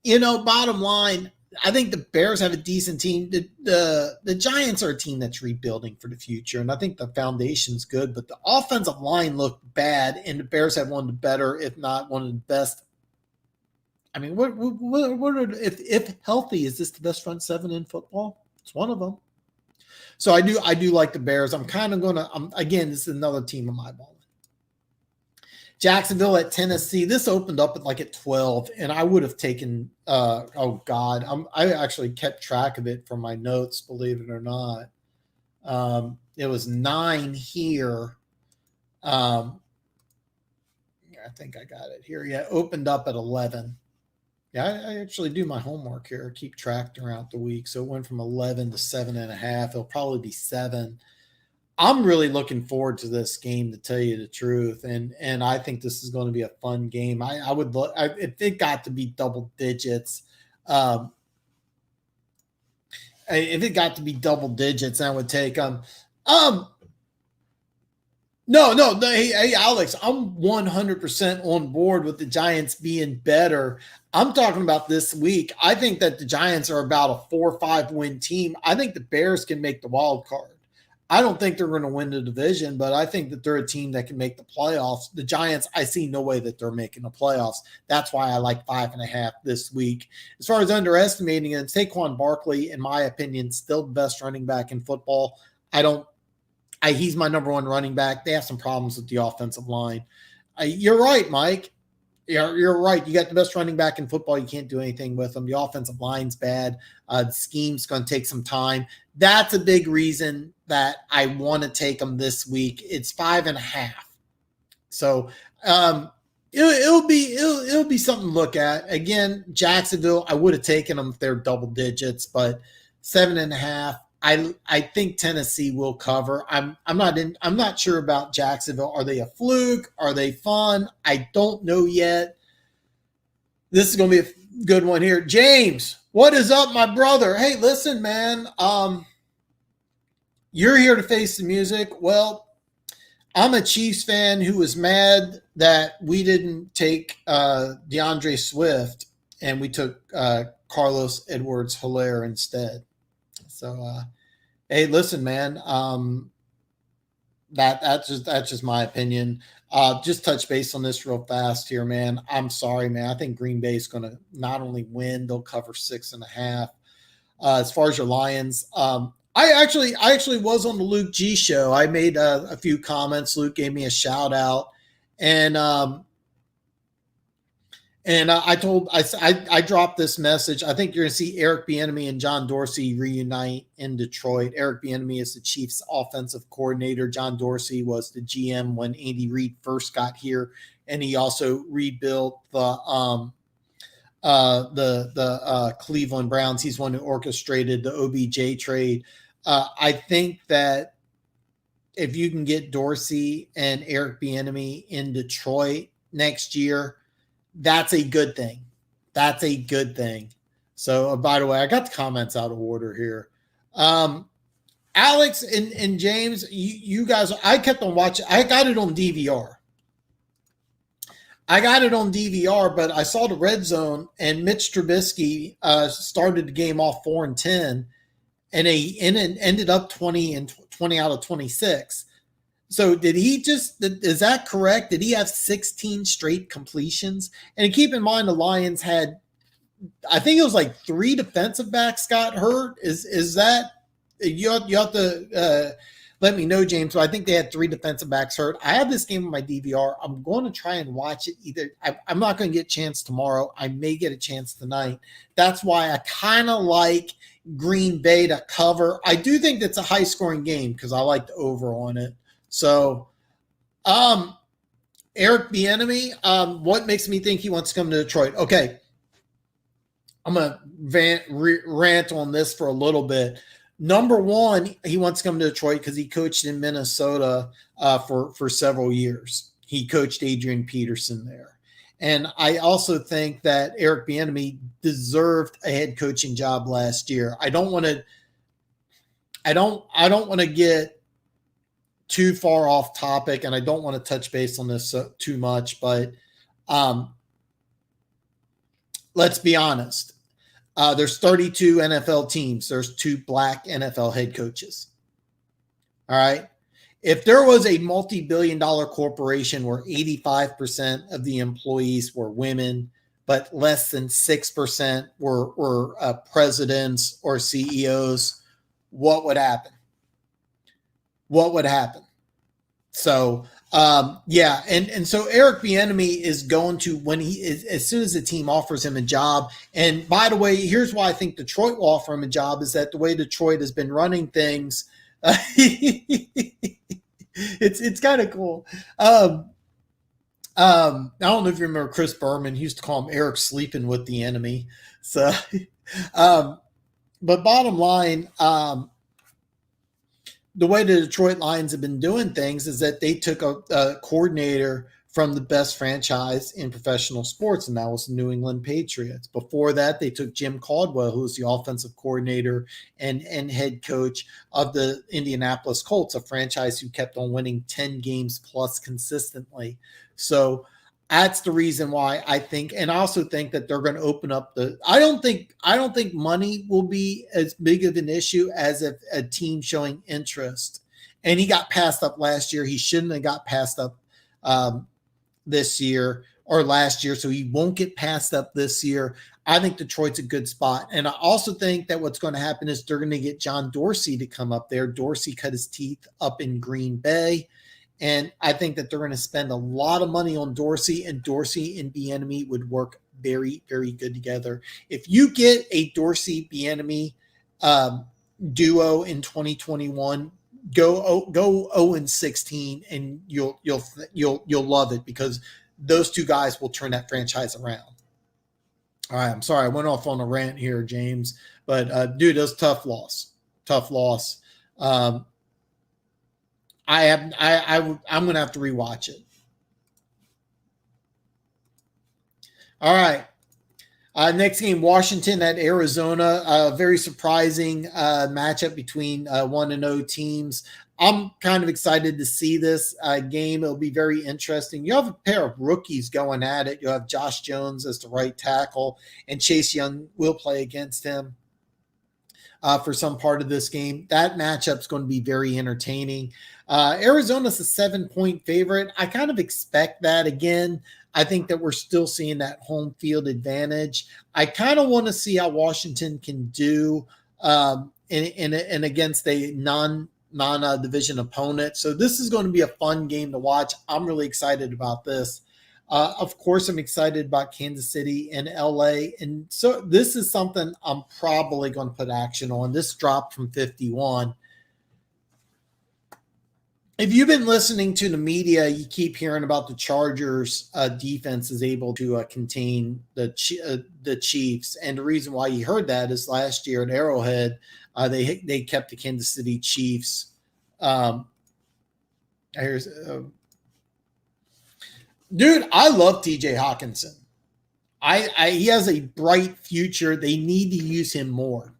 bottom line, I think the Bears have a decent team. The Giants are a team that's rebuilding for the future, and I think the foundation's good. But the offensive line looked bad, and the Bears have one of the better, if not one of the best. I mean, what are if healthy, is this the best front seven in football? It's one of them. So I do like the Bears. I'm kind of going to again. This is another team of my ball. Jacksonville at Tennessee. This opened up at 12, and I would have taken. Oh God, I actually kept track of it from my notes. Believe it or not, it was 9 here. I think I got it here. Yeah, opened up at 11. Yeah, I actually do my homework here. I keep track throughout the week. So it went from 11 to 7.5. It'll probably be 7. I'm really looking forward to this game, to tell you the truth. And I think this is going to be a fun game. I would look if it got to be double digits. If it got to be double digits, I would take them. No. Hey, Alex, I'm 100% on board with the Giants being better. I'm talking about this week. I think that the Giants are about a 4 or 5 win team. I think the Bears can make the wild card. I don't think they're going to win the division, but I think that they're a team that can make the playoffs. The Giants, I see no way that they're making the playoffs. That's why I like 5.5 this week. As far as underestimating it, Saquon Barkley, in my opinion, still the best running back in football. He's my number 1 running back. They have some problems with the offensive line. You're right, Mike. You're right. You got the best running back in football. You can't do anything with them. The offensive line's bad. The scheme's going to take some time. That's a big reason that I want to take them this week. It's 5.5. So It'll be something to look at. Again, Jacksonville, I would have taken them if they're double digits, but 7.5. I think Tennessee will cover. I'm not sure about Jacksonville. Are they a fluke? Are they fun? I don't know yet. This is gonna be a good one here. James, what is up, my brother? Hey, listen, man. You're here to face the music. Well, I'm a Chiefs fan who was mad that we didn't take DeAndre Swift and we took Carlos Edwards-Helaire instead. So, hey, listen, man. That's just my opinion. Just touch base on this real fast here, man. I'm sorry, man. I think Green Bay is going to not only win, they'll cover 6.5. As far as your Lions, I actually was on the Luke G show. I made a few comments. Luke gave me a shout out, and I dropped this message. I think you're going to see Eric Bieniemy and John Dorsey reunite in Detroit. Eric Bieniemy is the Chiefs' offensive coordinator. John Dorsey was the GM when Andy Reid first got here, and he also rebuilt the Cleveland Browns. He's one who orchestrated the OBJ trade. I think that if you can get Dorsey and Eric Bieniemy in Detroit next year, that's a good thing. That's a good thing. So, by the way, I got the comments out of order here. Alex and James, you guys, I kept on watching. I got it on DVR. But I saw the red zone, and Mitch Trubisky started the game off 4-10, and it ended up 20 out of 26. So is that correct? Did he have 16 straight completions? And keep in mind, the Lions had, I think it was like 3 defensive backs got hurt. Is that, you have to let me know, James. So I think they had 3 defensive backs hurt. I have this game on my DVR. I'm going to try and watch it either. I'm not going to get a chance tomorrow. I may get a chance tonight. That's why I kind of like Green Bay to cover. I do think that's a high scoring game because I like the over on it. So, Eric Bieniemy, what makes me think he wants to come to Detroit? Okay, I'm going to rant on this for a little bit. Number one, he wants to come to Detroit because he coached in Minnesota for several years. He coached Adrian Peterson there. And I also think that Eric Bieniemy deserved a head coaching job last year. I don't want to get too far off topic, and I don't want to touch base on this too much, but let's be honest. There's 32 NFL teams. There's 2 black NFL head coaches. All right. If there was a multi-billion-dollar corporation where 85% of the employees were women, but less than 6% were presidents or CEOs, what would happen? So, yeah. And so Eric Bieniemy is going to, as soon as the team offers him a job, and by the way, here's why I think Detroit will offer him a job is that the way Detroit has been running things, it's kind of cool. I don't know if you remember Chris Berman. He used to call him Eric sleeping with the enemy. So, but bottom line, the way the Detroit Lions have been doing things is that they took a coordinator from the best franchise in professional sports, and that was the New England Patriots. Before that, they took Jim Caldwell, who was the offensive coordinator and head coach of the Indianapolis Colts, a franchise who kept on winning 10 games plus consistently. So that's the reason why I think, and I also think that they're going to open up I don't think money will be as big of an issue as if a team showing interest. And he got passed up last year. He shouldn't have got passed up this year or last year. So he won't get passed up this year. I think Detroit's a good spot. And I also think that what's going to happen is they're going to get John Dorsey to come up there. Dorsey cut his teeth up in Green Bay. And I think that they're going to spend a lot of money on Dorsey, and Dorsey and Bieniemy would work very, very good together. If you get a Dorsey Bieniemy duo in 2021, go 0-16, and you'll love it because those two guys will turn that franchise around. All right, I'm sorry I went off on a rant here, James, but dude, that's tough loss. Tough loss. I'm gonna have to rewatch it. All right. Next game, Washington at Arizona. Very surprising matchup between 1-0 teams. I'm kind of excited to see this game. It'll be very interesting. You have a pair of rookies going at it. You have Josh Jones as the right tackle, and Chase Young will play against him for some part of this game. That matchup is going to be very entertaining. Arizona's a 7-point favorite. I kind of expect that again. I think that we're still seeing that home field advantage. I kind of want to see how Washington can do in against a non-division opponent. So this is going to be a fun game to watch. I'm really excited about this. Of course, I'm excited about Kansas City and LA. And so this is something I'm probably going to put action on. This dropped from 51. If you've been listening to the media, you keep hearing about the Chargers defense is able to contain the Chiefs. And the reason why you heard that is last year at Arrowhead, they kept the Kansas City Chiefs. Dude, I love TJ Hawkinson. He has a bright future. They need to use him more.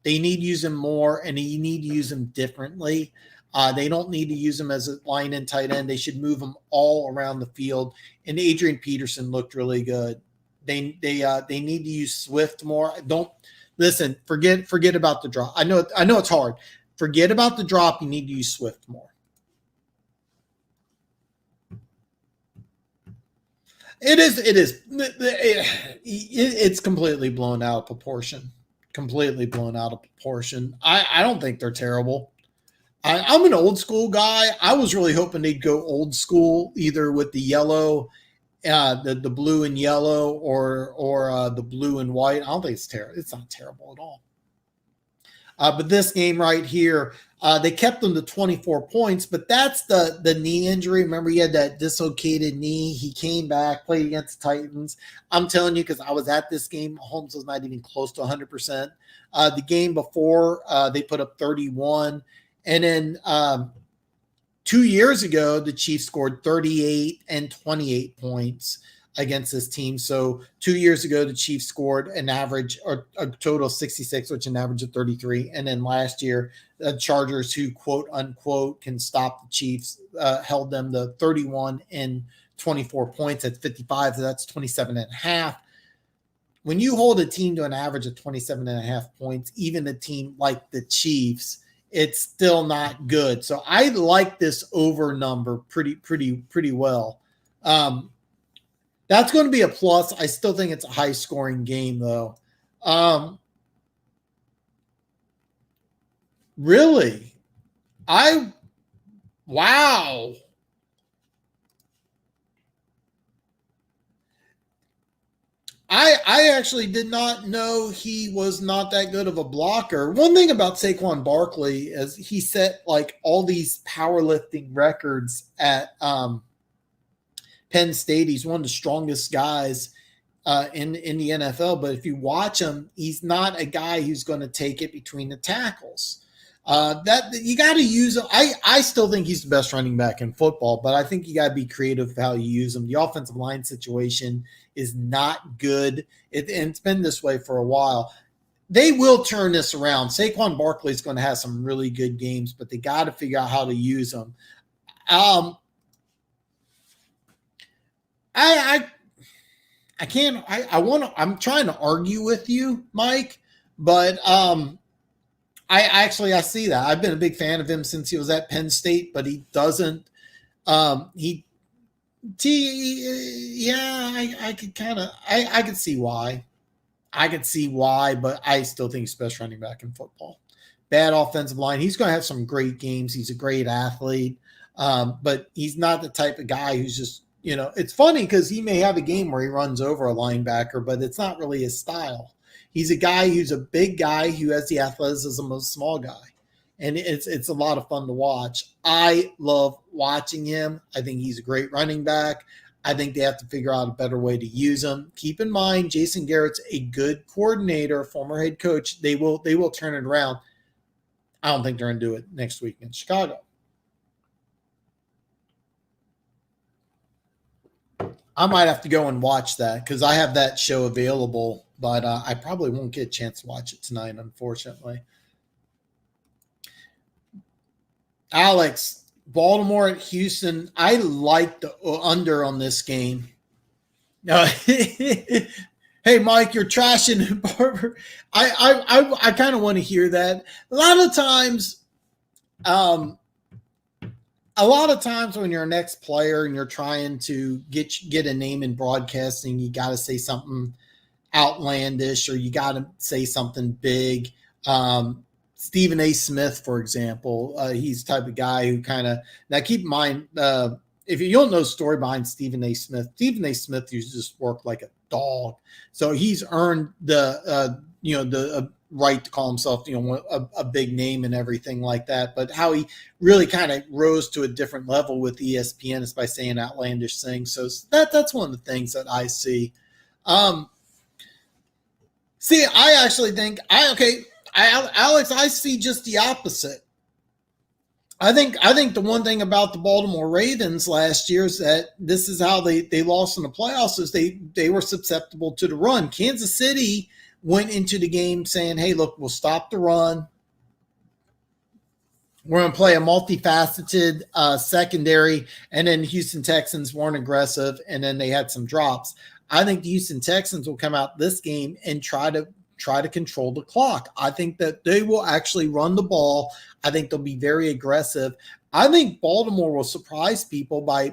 They need to use him more, and they need to use him differently. They don't need to use him as a line and tight end. They should move him all around the field. And Adrian Peterson looked really good. They need to use Swift more. Don't listen. Forget about the drop. I know it's hard. Forget about the drop. You need to use Swift more. It is. It's completely blown out of proportion. Completely blown out of proportion. I don't think they're terrible. I'm an old school guy. I was really hoping they'd go old school, either with the yellow, the blue and yellow, or the blue and white. I don't think it's terrible. It's not terrible at all. But this game right here, they kept them to 24 points, but that's the knee injury. Remember, he had that dislocated knee. He came back, played against the Titans. I'm telling you, because I was at this game, Mahomes was not even close to 100%. The game before, they put up 31. And then 2 years ago, the Chiefs scored 38 and 28 points against this team. So 2 years ago, the Chiefs scored an average or a total of 66, which an average of 33. And then last year, the Chargers, who quote unquote can stop the Chiefs, held them to 31 and 24 points at 55. So that's 27 and a half. When you hold a team to an average of 27 and a half points, even a team like the Chiefs, it's still not good. So I like this over number pretty well. That's going to be a plus. I still think it's a high scoring game though. Really? Wow. I actually did not know he was not that good of a blocker. One thing about Saquon Barkley is he set like all these powerlifting records at Penn State. He's one of the strongest guys in the NFL. But if you watch him, he's not a guy who's going to take it between the tackles. That you got to use him. I still think he's the best running back in football, but I think you got to be creative with how you use him. The offensive line situation is not good. And it's been this way for a while. They will turn this around. Saquon Barkley is going to have some really good games, but they got to figure out how to use them. I can't. I'm trying to argue with you, Mike, but I see that. I've been a big fan of him since he was at Penn State, but he doesn't. I could see why. But I still think he's the best running back in football. Bad offensive line. He's going to have some great games. He's a great athlete, but he's not the type of guy who's just, it's funny because he may have a game where he runs over a linebacker, but it's not really his style. He's a guy who's a big guy who has the athleticism of a small guy. And it's a lot of fun to watch. I love watching him. I think he's a great running back. I think they have to figure out a better way to use him. Keep in mind, Jason Garrett's a good coordinator, former head coach. They will turn it around. I don't think they're going to do it next week in Chicago. I might have to go and watch that because I have that show available, but I probably won't get a chance to watch it tonight, unfortunately. Alex, Baltimore at Houston. I like the under on this game. Hey, Mike, you're trashing Barber. I kind of want to hear that. A lot of times when you're an ex-player and you're trying to get a name in broadcasting, you got to say something outlandish or you got to say something big. Stephen A. Smith, for example, he's the type of guy who kind of – now keep in mind, if you don't know the story behind Stephen A. Smith used to just work like a dog. So he's earned the right to call himself, a big name and everything like that. But how he really kind of rose to a different level with ESPN is by saying outlandish things. So that's one of the things that I see. I actually think Alex, I see just the opposite. I think the one thing about the Baltimore Ravens last year is that this is how they lost in the playoffs is they were susceptible to the run. Kansas City went into the game saying, hey, look, we'll stop the run. We're going to play a multifaceted secondary, and then Houston Texans weren't aggressive, and then they had some drops. I think the Houston Texans will come out this game and try to control the clock. I think that they will actually run the ball. I think they'll be very aggressive. I think Baltimore will surprise people by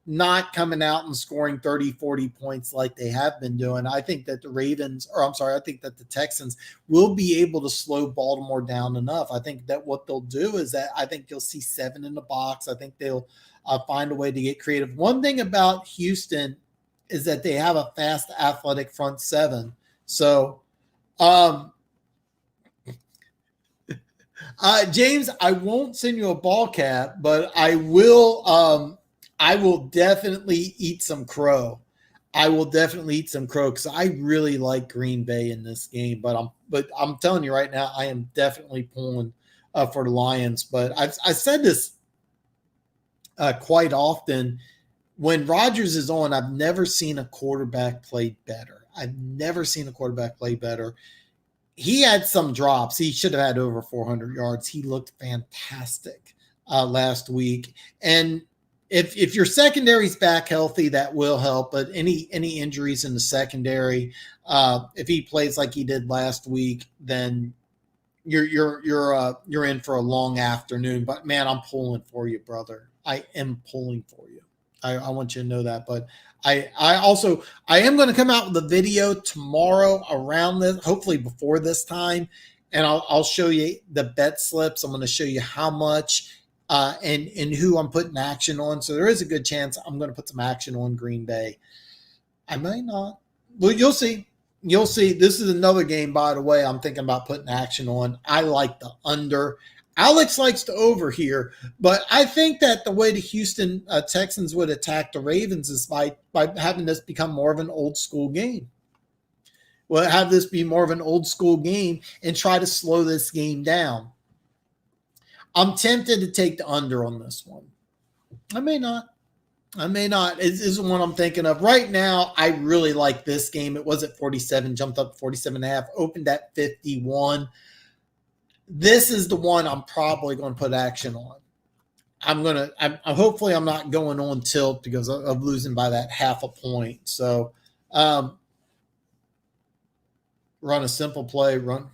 not coming out and scoring 30, 40 points like they have been doing. I think that I think that the Texans will be able to slow Baltimore down enough. I think that what they'll do is that I think you'll see 7 in the box. I think they'll find a way to get creative. One thing about Houston is that they have a fast, athletic front seven. So, James, I won't send you a ball cap, but I will definitely eat some crow. I will definitely eat some crow because I really like Green Bay in this game. But I'm telling you right now, I am definitely pulling for the Lions. But I said this quite often. When Rodgers is on, I've never seen a quarterback play better. He had some drops. He should have had over 400 yards. He looked fantastic last week. And if your secondary's back healthy, that will help. But any injuries in the secondary, if he plays like he did last week, then you're in for a long afternoon. But man, I'm pulling for you, brother. I am pulling for you. I want you to know that. But I am going to come out with a video tomorrow around this, hopefully before this time, and I'll show you the bet slips. I'm going to show you how much and who I'm putting action on. So there is a good chance I'm going to put some action on Green Bay. I might not. Well, you'll see. You'll see. This is another game, by the way, I'm thinking about putting action on. I like the under. Alex likes the over here, but I think that the way the Houston Texans would attack the Ravens is by having this become more of an old school game. We'll have this be more of an old school game and try to slow this game down. I'm tempted to take the under on this one. I may not. This is one I'm thinking of. Right now, I really like this game. It was at 47, jumped up to 47.5, opened at 51. This is the one I'm probably going to put action on. Hopefully I'm not going on tilt because of losing by that half a point. So run a simple play, run.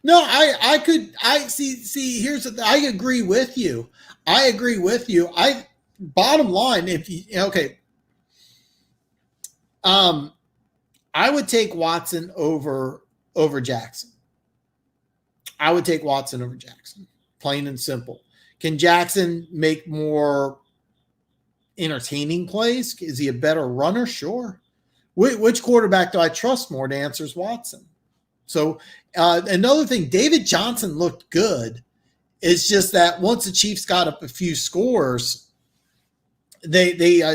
No, I see, here's the thing. I agree with you. Bottom line, I would take Watson over Jackson. Plain and simple. Can Jackson make more entertaining plays? Is he a better runner? Sure. Which quarterback do I trust more? The answer is Watson. So another thing, David Johnson looked good It's just that once the Chiefs got up a few scores, they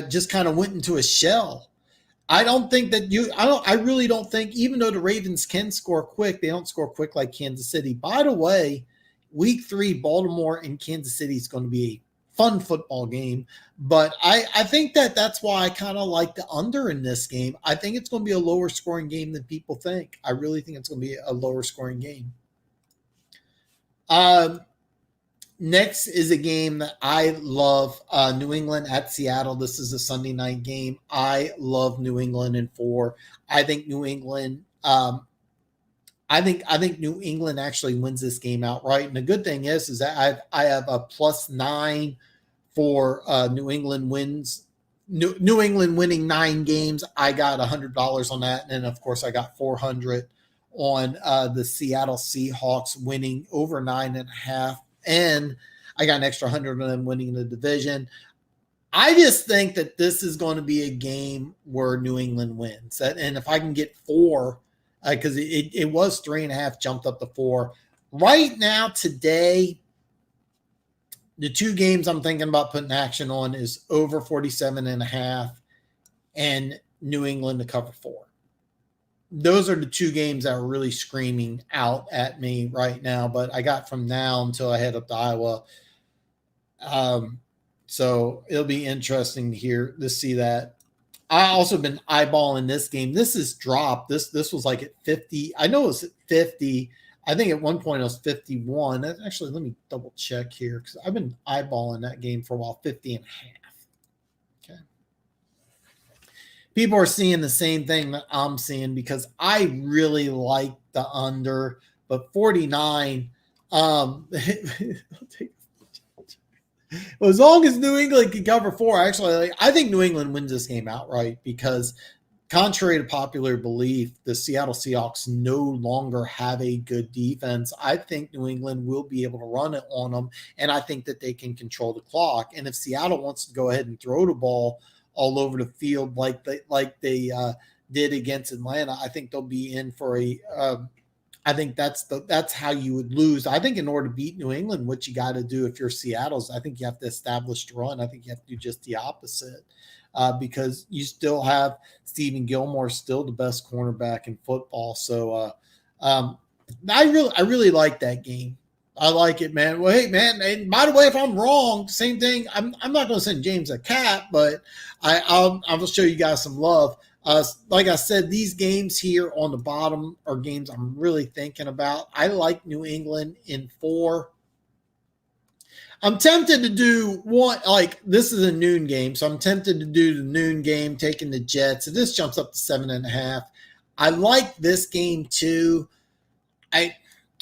just kind of went into a shell. I don't think that I really don't think, even though the Ravens can score quick, they don't score quick like Kansas City. By the way, week 3, Baltimore and Kansas City is going to be a fun football game. But I think that's why I kind of like the under in this game. I think it's going to be a lower scoring game than people think. I really think it's going to be a lower scoring game. Next is a game that I love, New England at Seattle. This is a Sunday night game. I love New England in 4. I think New England. I think New England actually wins this game outright. And the good thing is that I have a +9 for New England wins. New England winning 9 games. I got $100 on that, and then of course I got 400 on the Seattle Seahawks winning over 9.5. And I got an extra 100 on them winning the division. I just think that this is going to be a game where New England wins. And if I can get 4, because it was 3.5, jumped up to 4. Right now, today, the 2 games I'm thinking about putting action on is over 47.5 and New England to cover 4. Those are the 2 games that are really screaming out at me right now. But I got from now until I head up to Iowa. So it'll be interesting to see that. I also been eyeballing this game. This is dropped. This was like at 50. I know it was at 50. I think at one point it was 51. Actually, let me double check here because I've been eyeballing that game for a while. 50.5. Okay. People are seeing the same thing that I'm seeing because I really like the under, but 49. Well, as long as New England can cover 4, actually, I think New England wins this game outright because, contrary to popular belief, the Seattle Seahawks no longer have a good defense. I think New England will be able to run it on them, and I think that they can control the clock. And if Seattle wants to go ahead and throw the ball all over the field like they did against Atlanta, I think they'll be in for a I think that's how you would lose. I think in order to beat New England, what you got to do if you're Seattle's, I think you have to establish the run. I think you have to do just the opposite because you still have Stephen Gilmore, still the best cornerback in football. So I really like that game. I like it, man. Well, hey, man. And by the way, if I'm wrong, same thing. I'm not going to send James a cat, but I'll show you guys some love. Like I said, these games here on the bottom are games I'm really thinking about. I like New England in 4. I'm tempted to do one, like this is a noon game, so I'm tempted to do the noon game, taking the Jets. So this jumps up to 7.5. I like this game too. I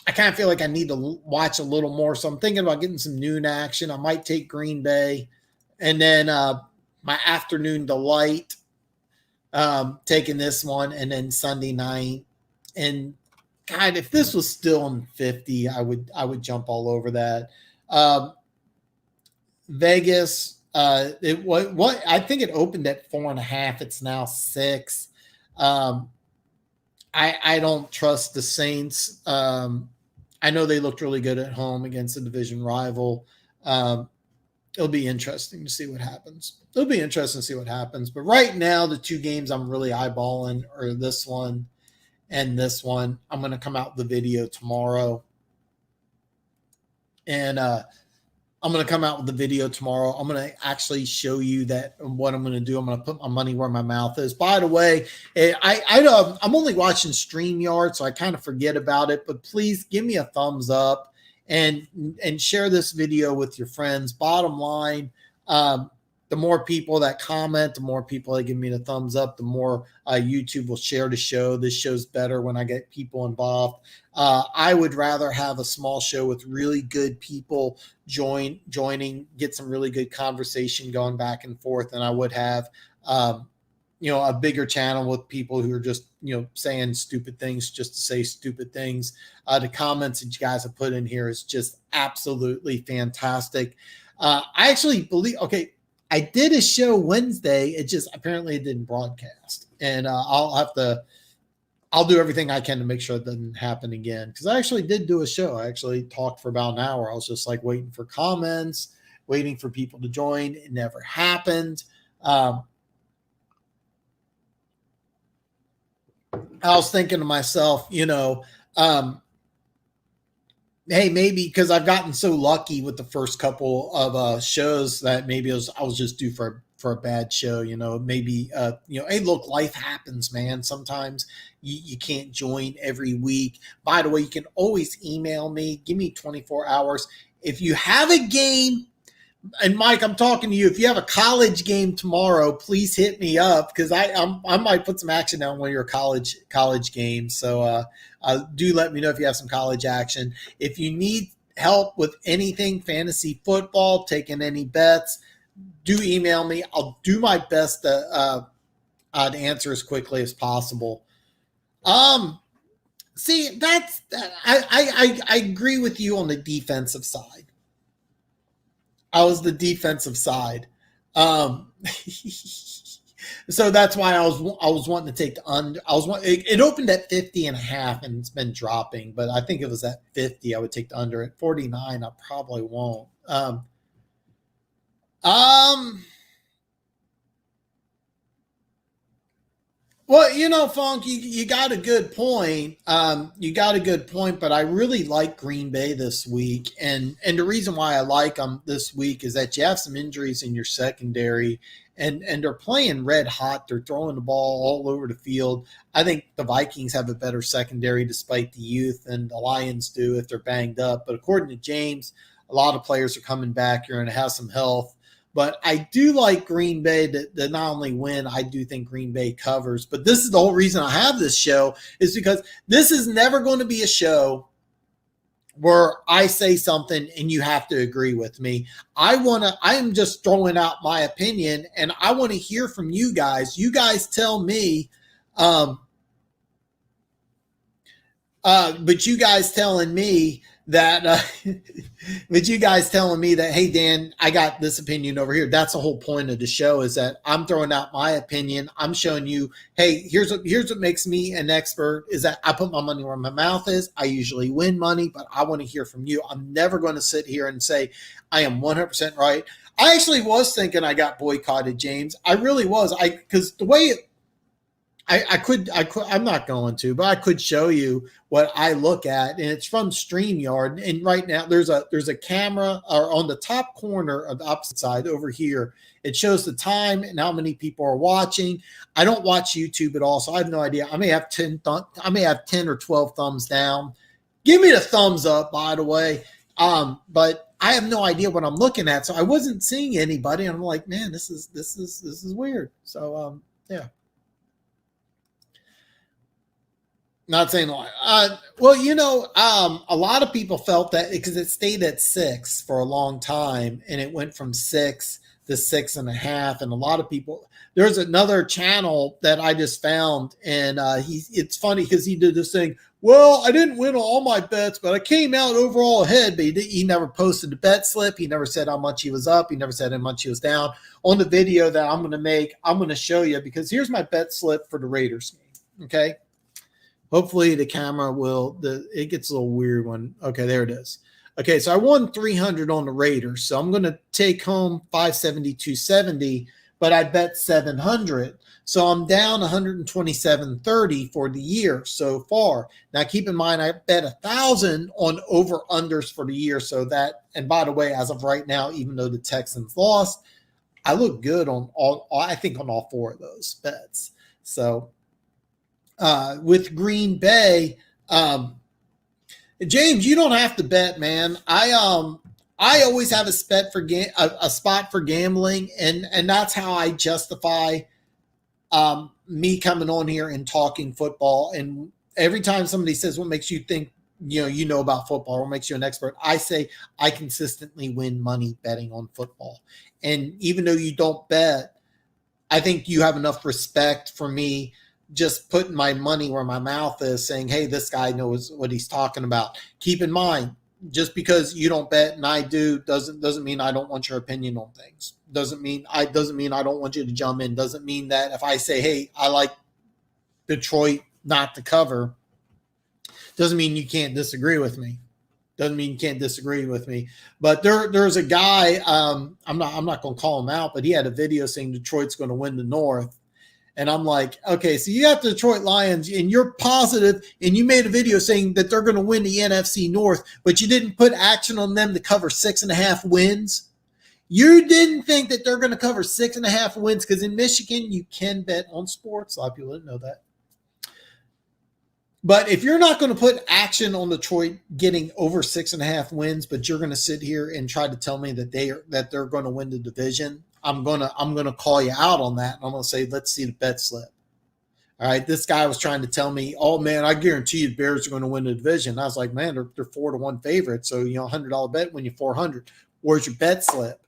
kind of feel like I need to watch a little more, so I'm thinking about getting some noon action. I might take Green Bay, and then my afternoon delight. Taking this one, and then Sunday night. And God, if this was still in 50, I would jump all over that. Vegas, what I think it opened at 4.5. It's now 6. I don't trust the Saints. I know they looked really good at home against a division rival. It'll be interesting to see what happens. But right now, the 2 games I'm really eyeballing are this one and this one. I'm going to come out with the video tomorrow. And I'm going to actually show you that what I'm going to do. I'm going to put my money where my mouth is. By the way, I'm only watching StreamYard, so I kind of forget about it. But please give me a thumbs up. And share this video with your friends. Bottom line, the more people that comment, the more people that give me the thumbs up, the more YouTube will share the show. This show's better when I get people involved. I would rather have a small show with really good people joining, get some really good conversation going back and forth than I would have a bigger channel with people who are just, saying stupid things just to say stupid things. The comments that you guys have put in here is just absolutely fantastic. I actually believe, I did a show Wednesday. It just apparently it didn't broadcast. And I'll have to I'll do everything I can to make sure it doesn't happen again. Because I actually did do a show. I actually talked for about an hour. I was just like waiting for comments, waiting for people to join. It never happened. I was thinking to myself, hey, maybe because I've gotten so lucky with the first couple of shows that maybe I was just due for a bad show. Maybe hey, look, life happens, man. Sometimes you can't join every week. By the way, you can always email me. Give me 24 hours if you have a game. And Mike, I'm talking to you. If you have a college game tomorrow, please hit me up because I might put some action down one of your college games. So do let me know if you have some college action. If you need help with anything fantasy football, taking any bets, do email me. I'll do my best to answer as quickly as possible. See, I agree with you on the defensive side. I was the defensive side. So that's why I was wanting to take the under. It opened at 50.5 and it's been dropping, but I think it was at 50. I would take the under. At 49. I probably won't. Well, Funk, you got a good point. But I really like Green Bay this week, and the reason why I like them this week is that you have some injuries in your secondary, and they're playing red hot. They're throwing the ball all over the field. I think the Vikings have a better secondary despite the youth than the Lions do if they're banged up. But according to James, a lot of players are coming back. You're going to have some health. But I do like Green Bay to not only win, I do think Green Bay covers. But this is the whole reason I have this show is because this is never going to be a show where I say something and you have to agree with me. I am just throwing out my opinion and I want to hear from you guys. You guys tell me, but you guys telling me that hey Dan, I got this opinion over here. That's the whole point of the show is that I'm throwing out my opinion. I'm showing you, hey, here's what makes me an expert is that I put my money where my mouth is. I usually win money, but I want to hear from you. I'm never going to sit here and say I am 100% right. I actually was thinking I got boycotted, James. I really was. Because the way I'm not going to, but I could show you what I look at, and it's from StreamYard. And right now there's a camera or on the top corner of the opposite side over here. It shows the time and how many people are watching. I don't watch YouTube at all, so I have no idea. I may have 10 or 12 thumbs down. Give me the thumbs up, by the way. But I have no idea what I'm looking at, so I wasn't seeing anybody. And I'm like, man, this is weird. So yeah. Not saying why. A lot of people felt that because it stayed at 6 for a long time and it went from 6 to 6.5. And a lot of people, there's another channel that I just found and it's funny because he did this thing. Well, I didn't win all my bets, but I came out overall ahead. But he never posted the bet slip. He never said how much he was up. He never said how much he was down. On the video that I'm going to make, I'm going to show you because here's my bet slip for the Raiders game. Okay. Hopefully the camera it gets a little weird when, okay, there it is. Okay, so I won 300 on the Raiders. So I'm going to take home 572.70, but I bet 700. So I'm down 127.30 for the year so far. Now keep in mind, I bet 1,000 on over-unders for the year. So that, and by the way, as of right now, even though the Texans lost, I look good on I think on all 4 of those bets. So, with Green Bay, James, you don't have to bet, man. I always have a spot for gambling, and that's how I justify me coming on here and talking football. And every time somebody says, "What makes you think you know about football? What makes you an expert?" I say I consistently win money betting on football. And even though you don't bet, I think you have enough respect for me just putting my money where my mouth is, saying, hey, this guy knows what he's talking about. Keep in mind, just because you don't bet and I do doesn't mean I don't want your opinion on things. Doesn't mean I don't want you to jump in. Doesn't mean that if I say, hey, I like Detroit not to cover. Doesn't mean you can't disagree with me. Doesn't mean you can't disagree with me. But there's a guy, I'm not going to call him out, but he had a video saying Detroit's going to win the North. And I'm like, okay, so you got the Detroit Lions and you're positive, and you made a video saying that they're going to win the NFC North, but you didn't put action on them to cover 6.5 wins. You didn't think that they're going to cover 6.5 wins, because in Michigan, you can bet on sports. A lot of people didn't know that. But if you're not going to put action on Detroit getting over 6.5 wins, but you're going to sit here and try to tell me that they're going to win the division, I'm gonna call you out on that. And I'm gonna say, let's see the bet slip. All right, this guy was trying to tell me, oh man, I guarantee you the Bears are going to win the division. I was like, man, they're 4-1 favorites, so $100 bet when you're 400. Where's your bet slip?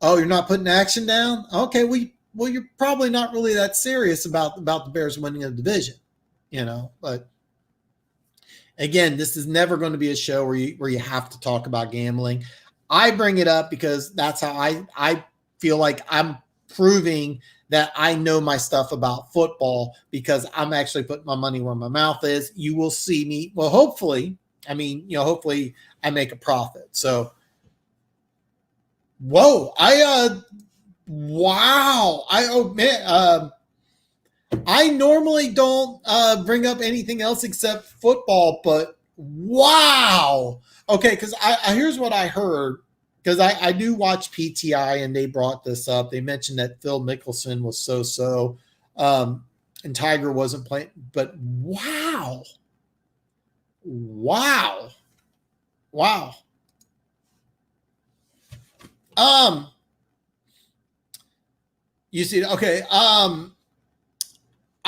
Oh, you're not putting action down? Okay, well, you're probably not really that serious about the Bears winning a division, But again, this is never going to be a show where you have to talk about gambling. I bring it up because that's how I feel like I'm proving that I know my stuff about football, because I'm actually putting my money where my mouth is. You will see me. Well, hopefully I make a profit. So, whoa, I normally don't bring up anything else except football, but wow. Okay, because here's what I heard. Because I do watch PTI, and they brought this up. They mentioned that Phil Mickelson was so-so, and Tiger wasn't playing. But wow. You see, okay.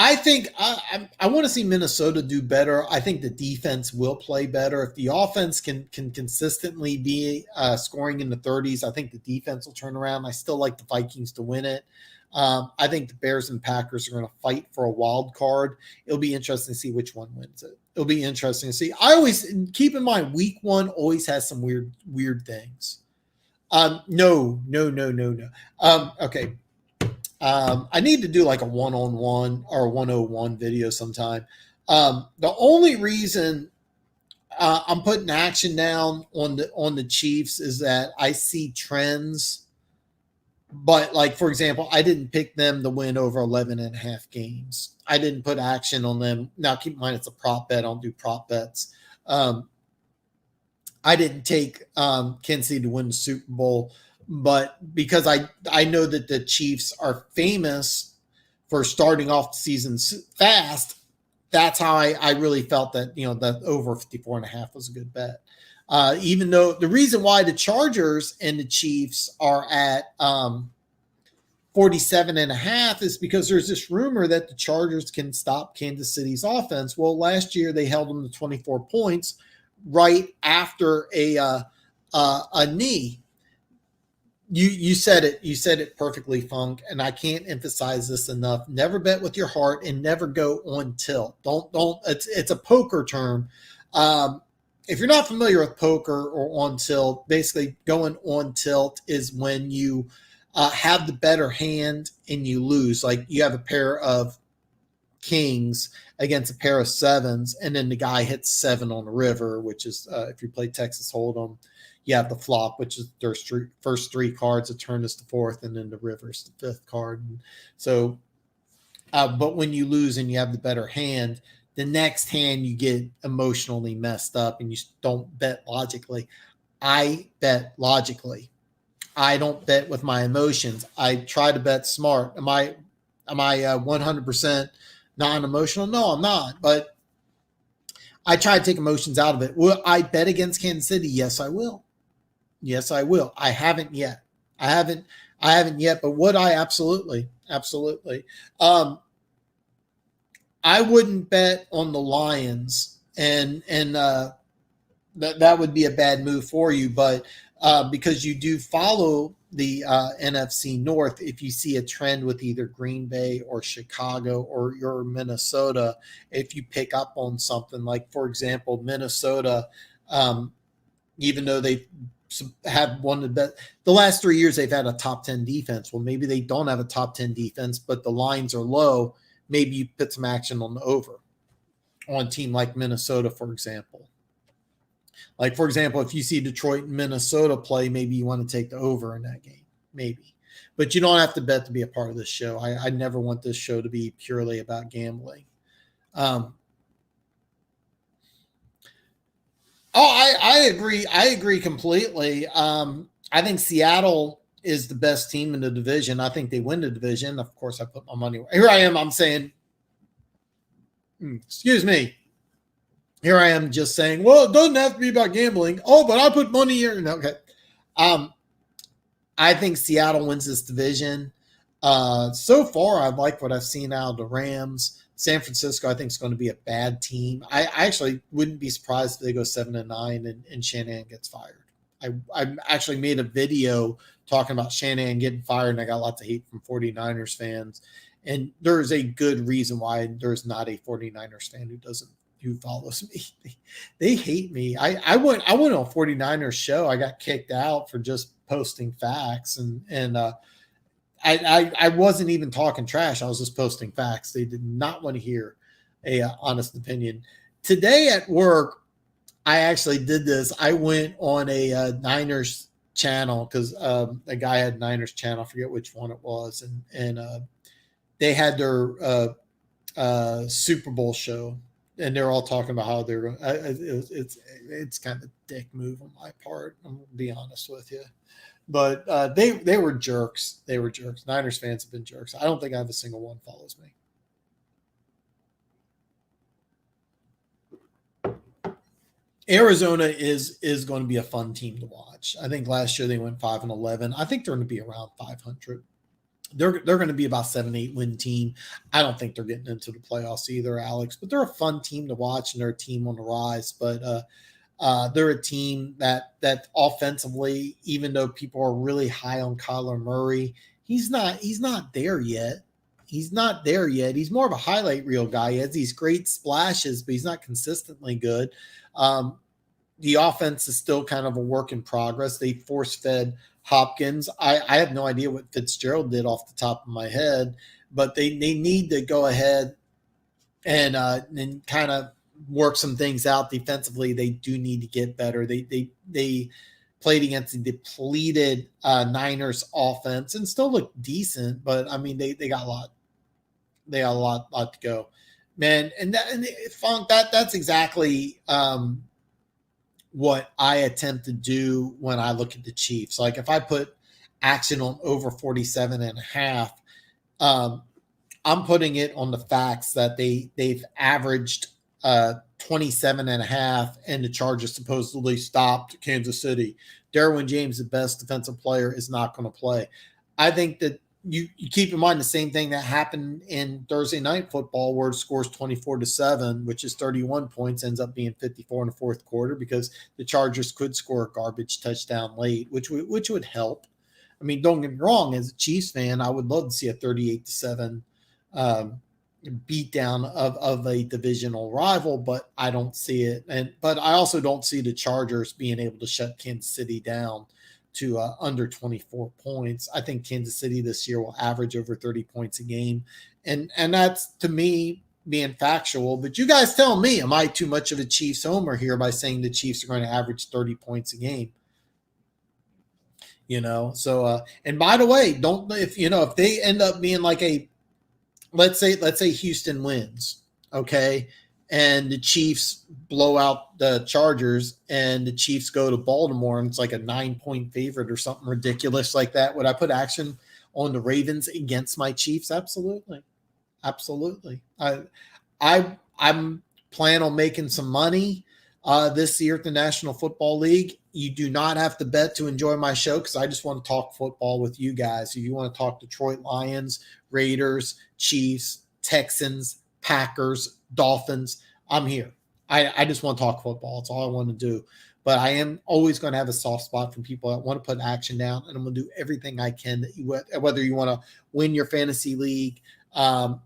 I think I want to see Minnesota do better. I think the defense will play better. If the offense can consistently be scoring in the 30s, I think the defense will turn around. I still like the Vikings to win it. I think the Bears and Packers are going to fight for a wild card. It'll be interesting to see which one wins it. It'll be interesting to see. I always keep in mind, week 1 always has some weird things. No. Okay. I need to do like a one-on-one or a 101 video sometime. The only reason I'm putting action down on the Chiefs is that I see trends. But like, for example, I didn't pick them to win over 11.5 games. I didn't put action on them. Now, keep in mind, it's a prop bet. I don't do prop bets. I didn't take Kansas City to win the Super Bowl. But because I know that the Chiefs are famous for starting off the season fast, that's how I really felt that, that over 54.5 was a good bet. Even though the reason why the Chargers and the Chiefs are at 47.5 is because there's this rumor that the Chargers can stop Kansas City's offense. Well, last year they held them to 24 points right after a knee. You said it. You said it perfectly, Funk, and I can't emphasize this enough. Never bet with your heart and never go on tilt. Don't. It's a poker term. If you're not familiar with poker or on tilt, basically going on tilt is when you have the better hand and you lose. Like you have a pair of kings against a pair of sevens, and then the guy hits 7 on the river, which is if you play Texas Hold'em. You have the flop, which is their first 3 cards. The turn is the 4th, and then the river's the 5th card. And so, but when you lose and you have the better hand, the next hand you get emotionally messed up and you don't bet logically. I bet logically. I don't bet with my emotions. I try to bet smart. Am I 100% non-emotional? No, I'm not. But I try to take emotions out of it. Will I bet against Kansas City? Yes, I will. Yes, I will. I haven't yet. But would I? Absolutely. I wouldn't bet on the Lions, and that would be a bad move for you. But because you do follow the NFC North, if you see a trend with either Green Bay or Chicago or your Minnesota, if you pick up on something like, for example, Minnesota, even though they have one of the last 3 years they've had a top 10 defense. Well, maybe they don't have a top 10 defense, but the lines are low. Maybe you put some action on the over. on a team like Minnesota, for example. Like, for example, if you see Detroit and Minnesota play, maybe you want to take the over in that game, maybe. But you don't have to bet to be a part of this show. I never want this show to be purely about gambling. I agree. I agree completely. I think Seattle is the best team in the division. I think they win the division. Of course, I put my money. Here I am. I'm saying, excuse me. Here I am just saying, well, it doesn't have to be about gambling. Oh, but I put money here. No, okay. I think Seattle wins this division. So far, I like what I've seen out of the Rams. San Francisco, I think, is going to be a bad team. I actually wouldn't be surprised if they go 7-9 and Shanahan gets fired. I actually made a video talking about Shanahan getting fired, and I got lots of hate from 49ers fans. And there's a good reason why there's not a 49ers fan who follows me. They hate me. I went on a 49ers show. I got kicked out for just posting facts, and I wasn't even talking trash. I was just posting facts. They did not want to hear a honest opinion. Today at work, I actually did this. I went on a Niners channel because a guy had Niners channel. I forget which one it was, and they had their Super Bowl show, and they're all talking about how they're. It's kind of a dick move on my part. I'm gonna be honest with you. But they were jerks. They were jerks. Niners fans have been jerks. I don't think I have a single one follows me. Arizona is going to be a fun team to watch. I think last year they went 5-11. I think they're going to be around 500. They're going to be about 7-8 win team. I don't think they're getting into the playoffs either, Alex. But they're a fun team to watch, and they're a team on the rise. But they're a team that offensively, even though people are really high on Kyler Murray, he's not there yet. He's not there yet. He's more of a highlight reel guy. He has these great splashes, but he's not consistently good. The offense is still kind of a work in progress. They force-fed Hopkins. I have no idea what Fitzgerald did off the top of my head, but they need to go ahead and kind of work some things out defensively. They do need to get better. They played against a depleted Niners offense and still look decent, but I mean they got a lot. They got a lot to go, man. And that's exactly what I attempt to do when I look at the Chiefs. Like if I put action on over 47.5, I'm putting it on the facts that they've averaged 27.5, and the Chargers supposedly stopped Kansas City. Derwin James, the best defensive player, is not going to play. I think that you keep in mind the same thing that happened in Thursday night football, where it scores 24-7, which is 31 points, ends up being 54 in the fourth quarter because the Chargers could score a garbage touchdown late, which would help. I mean, don't get me wrong, as a Chiefs fan, I would love to see a 38-7 beatdown of a divisional rival, but I don't see it. But I also don't see the Chargers being able to shut Kansas City down to under 24 points. I think Kansas City this year will average over 30 points a game. And that's, to me, being factual. But you guys tell me, am I too much of a Chiefs homer here by saying the Chiefs are going to average 30 points a game? So and by the way, if they end up being like let's say Houston wins, okay, and the Chiefs blow out the Chargers and the Chiefs go to Baltimore and it's like a 9-point favorite or something ridiculous like that, would I put action on the Ravens against my Chiefs? Absolutely. I'm planning on making some money this year at the National Football League. You do not have to bet to enjoy my show because I just want to talk football with you guys. If you want to talk Detroit Lions, Raiders, Chiefs, Texans, Packers, Dolphins, I'm here. I just want to talk football. That's all I want to do. But I am always going to have a soft spot from people that want to put action down, and I'm going to do everything I can, whether you want to win your fantasy league,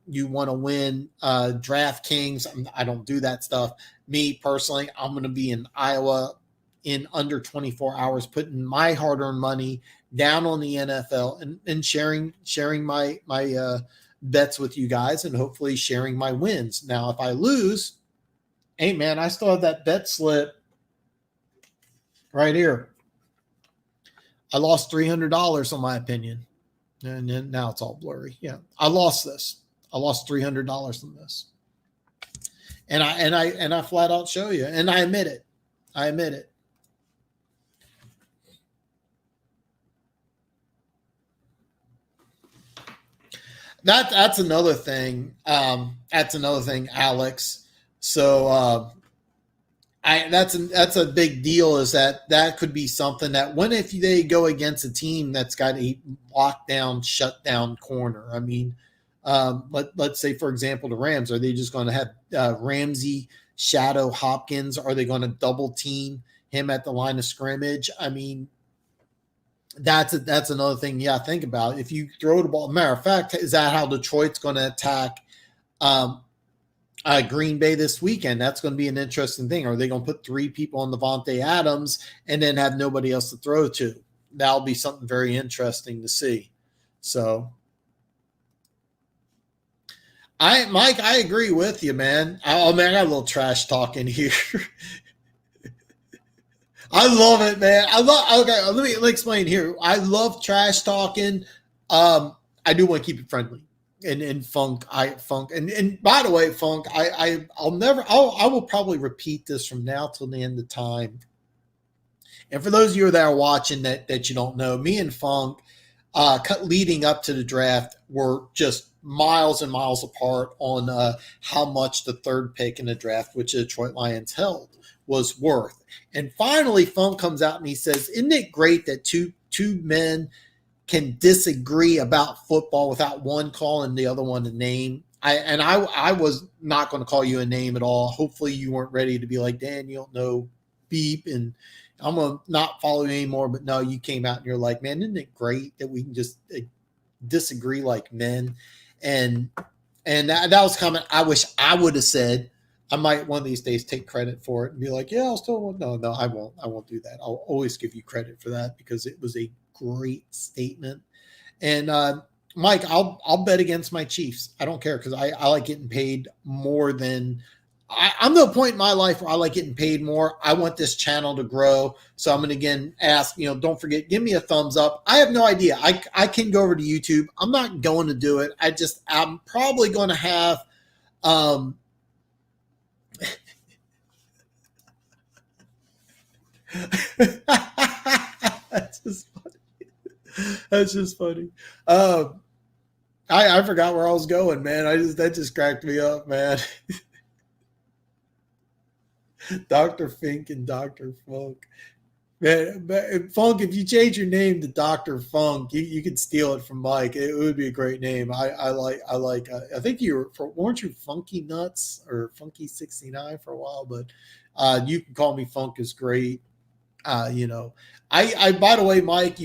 you want to win DraftKings. I don't do that stuff. Me personally, I'm going to be in Iowa in under 24 hours, putting my hard-earned money down on the NFL and sharing my bets with you guys, and hopefully sharing my wins. Now, if I lose, Hey, man, I still have that bet slip right here. I lost $300 on my opinion. And then now it's all blurry. Yeah, I lost this. I lost $300 on this. And I flat out show you. And I admit it. I admit it. That's another thing. That's another thing, Alex. So that's a big deal. Is that could be something that when if they go against a team that's got a lockdown, shutdown corner. I mean, let's say for example the Rams. Are they just going to have Ramsey shadow Hopkins? Are they going to double team him at the line of scrimmage? I mean, that's another thing. Yeah, think about it. If you throw the ball. Matter of fact, is that how Detroit's going to attack Green Bay this weekend? That's going to be an interesting thing. Are they going to put 3 people on Davante Adams and then have nobody else to throw to? That'll be something very interesting to see. So, Mike, I agree with you, man. I got a little trash talking here. I love it, man. Okay, let me explain here. I love trash talking. I do want to keep it friendly. And Funk, and by the way, Funk, I will probably repeat this from now till the end of time. And for those of you that are watching that you don't know, me and Funk, leading up to the draft, were just miles and miles apart on how much the third pick in the draft, which the Detroit Lions held, was worth. And finally, Funk comes out and he says, "Isn't it great that two men can disagree about football without one calling the other one a name?" I was not going to call you a name at all. Hopefully, you weren't ready to be like, "Dan, you don't know beep," and I'm going to not follow you anymore. But no, you came out and you're like, "Man, isn't it great that we can just disagree like men?" And that was comment I wish I would have said. I might one of these days take credit for it and be like, "Yeah, I'll still." No, I won't. I won't do that. I'll always give you credit for that because it was a great statement. And Mike, I'll bet against my Chiefs. I don't care because I like getting paid more than I'm to a point in my life where I like getting paid more. I want this channel to grow. So I'm going to again ask, don't forget, give me a thumbs up. I have no idea. I can go over to YouTube. I'm not going to do it. I'm probably going to have, that's just funny. That's just funny. I forgot where I was going, man. That just cracked me up, man. Dr. Fink and Dr. Funk. Man, Funk, if you change your name to Dr. Funk, you could steal it from Mike. It would be a great name. I think weren't you Funky Nuts or Funky 69 for a while, but you can call me Funk is great. By the way, Mike,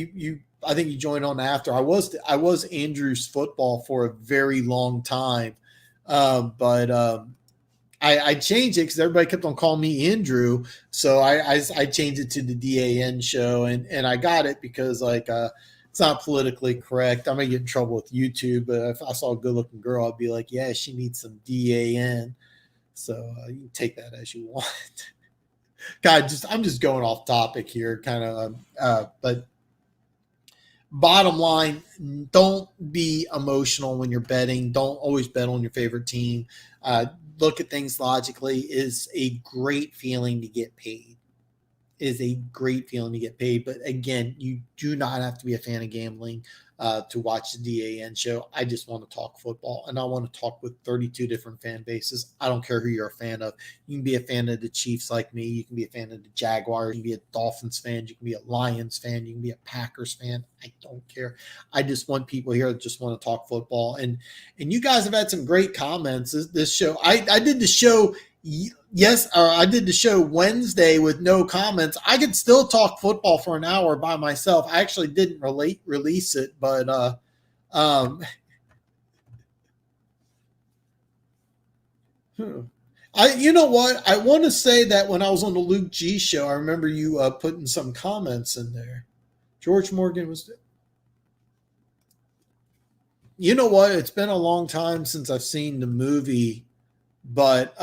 I think you joined on after. I was Andrew's football for a very long time. But I changed it because everybody kept on calling me Andrew. So I changed it to the DAN show and I got it because it's not politically correct. I may get in trouble with YouTube, but if I saw a good looking girl, I'd be like, yeah, she needs some DAN. So you can take that as you want. God, I'm just going off topic here, kind of. But bottom line, don't be emotional when you're betting. Don't always bet on your favorite team. Look at things logically. It is a great feeling to get paid. It is a great feeling to get paid. But again, you do not have to be a fan of gambling to watch the DAN show. I just want to talk football, and I want to talk with 32 different fan bases. I don't care who you're a fan of. You can be a fan of the Chiefs like me. You can be a fan of the Jaguars. You can be a Dolphins fan. You can be a Lions fan. You can be a Packers fan. I don't care. I just want people here that just want to talk football. And you guys have had some great comments. This show, I did the show. Yes, I did the show Wednesday with no comments. I could still talk football for an hour by myself. I actually didn't release it, but you know what? I want to say that when I was on the Luke G show, I remember you putting some comments in there. George Morgan was. You know what? It's been a long time since I've seen the movie, but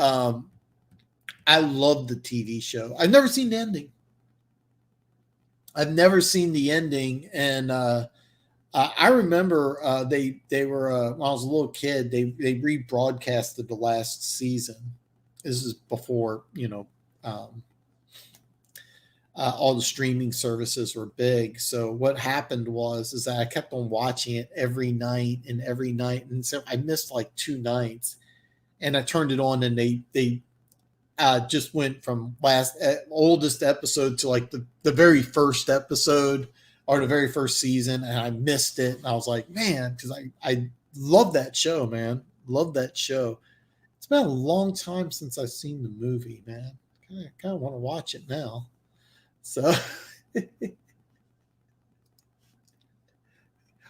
I love the TV show. I've never seen the ending. I've never seen the ending, and I remember they were when I was a little kid. They rebroadcasted the last season. This is before um, all the streaming services were big. So what happened was is that I kept on watching it every night and every night, and so I missed like 2 nights, and I turned it on, and they just went from oldest episode to like the very first episode or the very first season, and I missed it. And I was like, man, because I love that show, man. Love that show. It's been a long time since I've seen the movie, man. Kind of want to watch it now. So,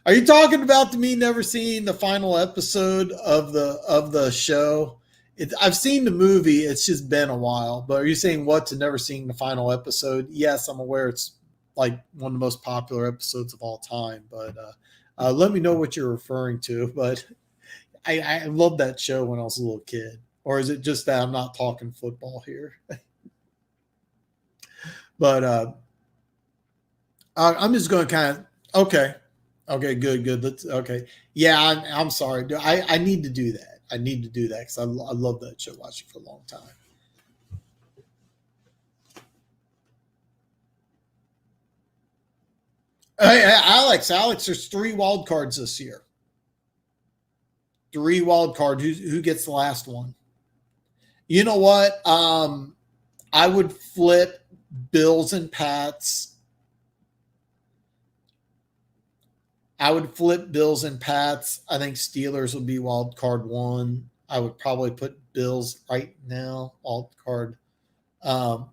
are you talking about me never seeing the final episode of the show? I've seen the movie. It's just been a while. But are you saying what to never seeing the final episode? Yes, I'm aware it's like one of the most popular episodes of all time. But let me know what you're referring to. But I loved that show when I was a little kid. Or is it just that I'm not talking football here? But I'm just going to kind of okay, good. Okay. Yeah, I'm sorry. I need to do that. I need to do that because I love that show. Watched it for a long time. Hey, Alex, there's 3 wild cards this year. 3 wild card. Who gets the last one? You know what? I would flip Bills and Pats. I would flip Bills and Pats. I think Steelers would be wild card 1. I would probably put Bills right now, wild card. I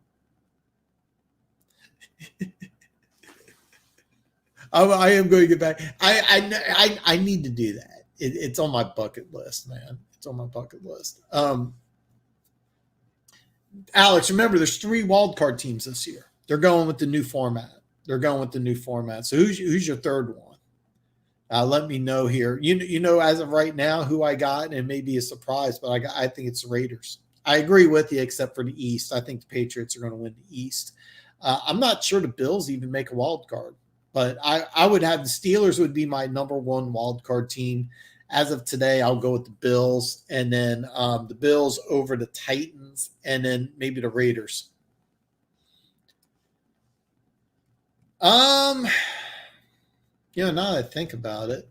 am going to get back. I need to do that. It's on my bucket list, man. It's on my bucket list. Alex, remember, there's 3 wild card teams this year. They're going with the new format. So who's your third one? Let me know here. You know, as of right now, who I got, and it may be a surprise, but I think it's the Raiders. I agree with you, except for the East. I think the Patriots are going to win the East. I'm not sure the Bills even make a wild card, but I would have the Steelers would be my number 1 wild card team. As of today, I'll go with the Bills, and then the Bills over the Titans, and then maybe the Raiders. Now that I think about it,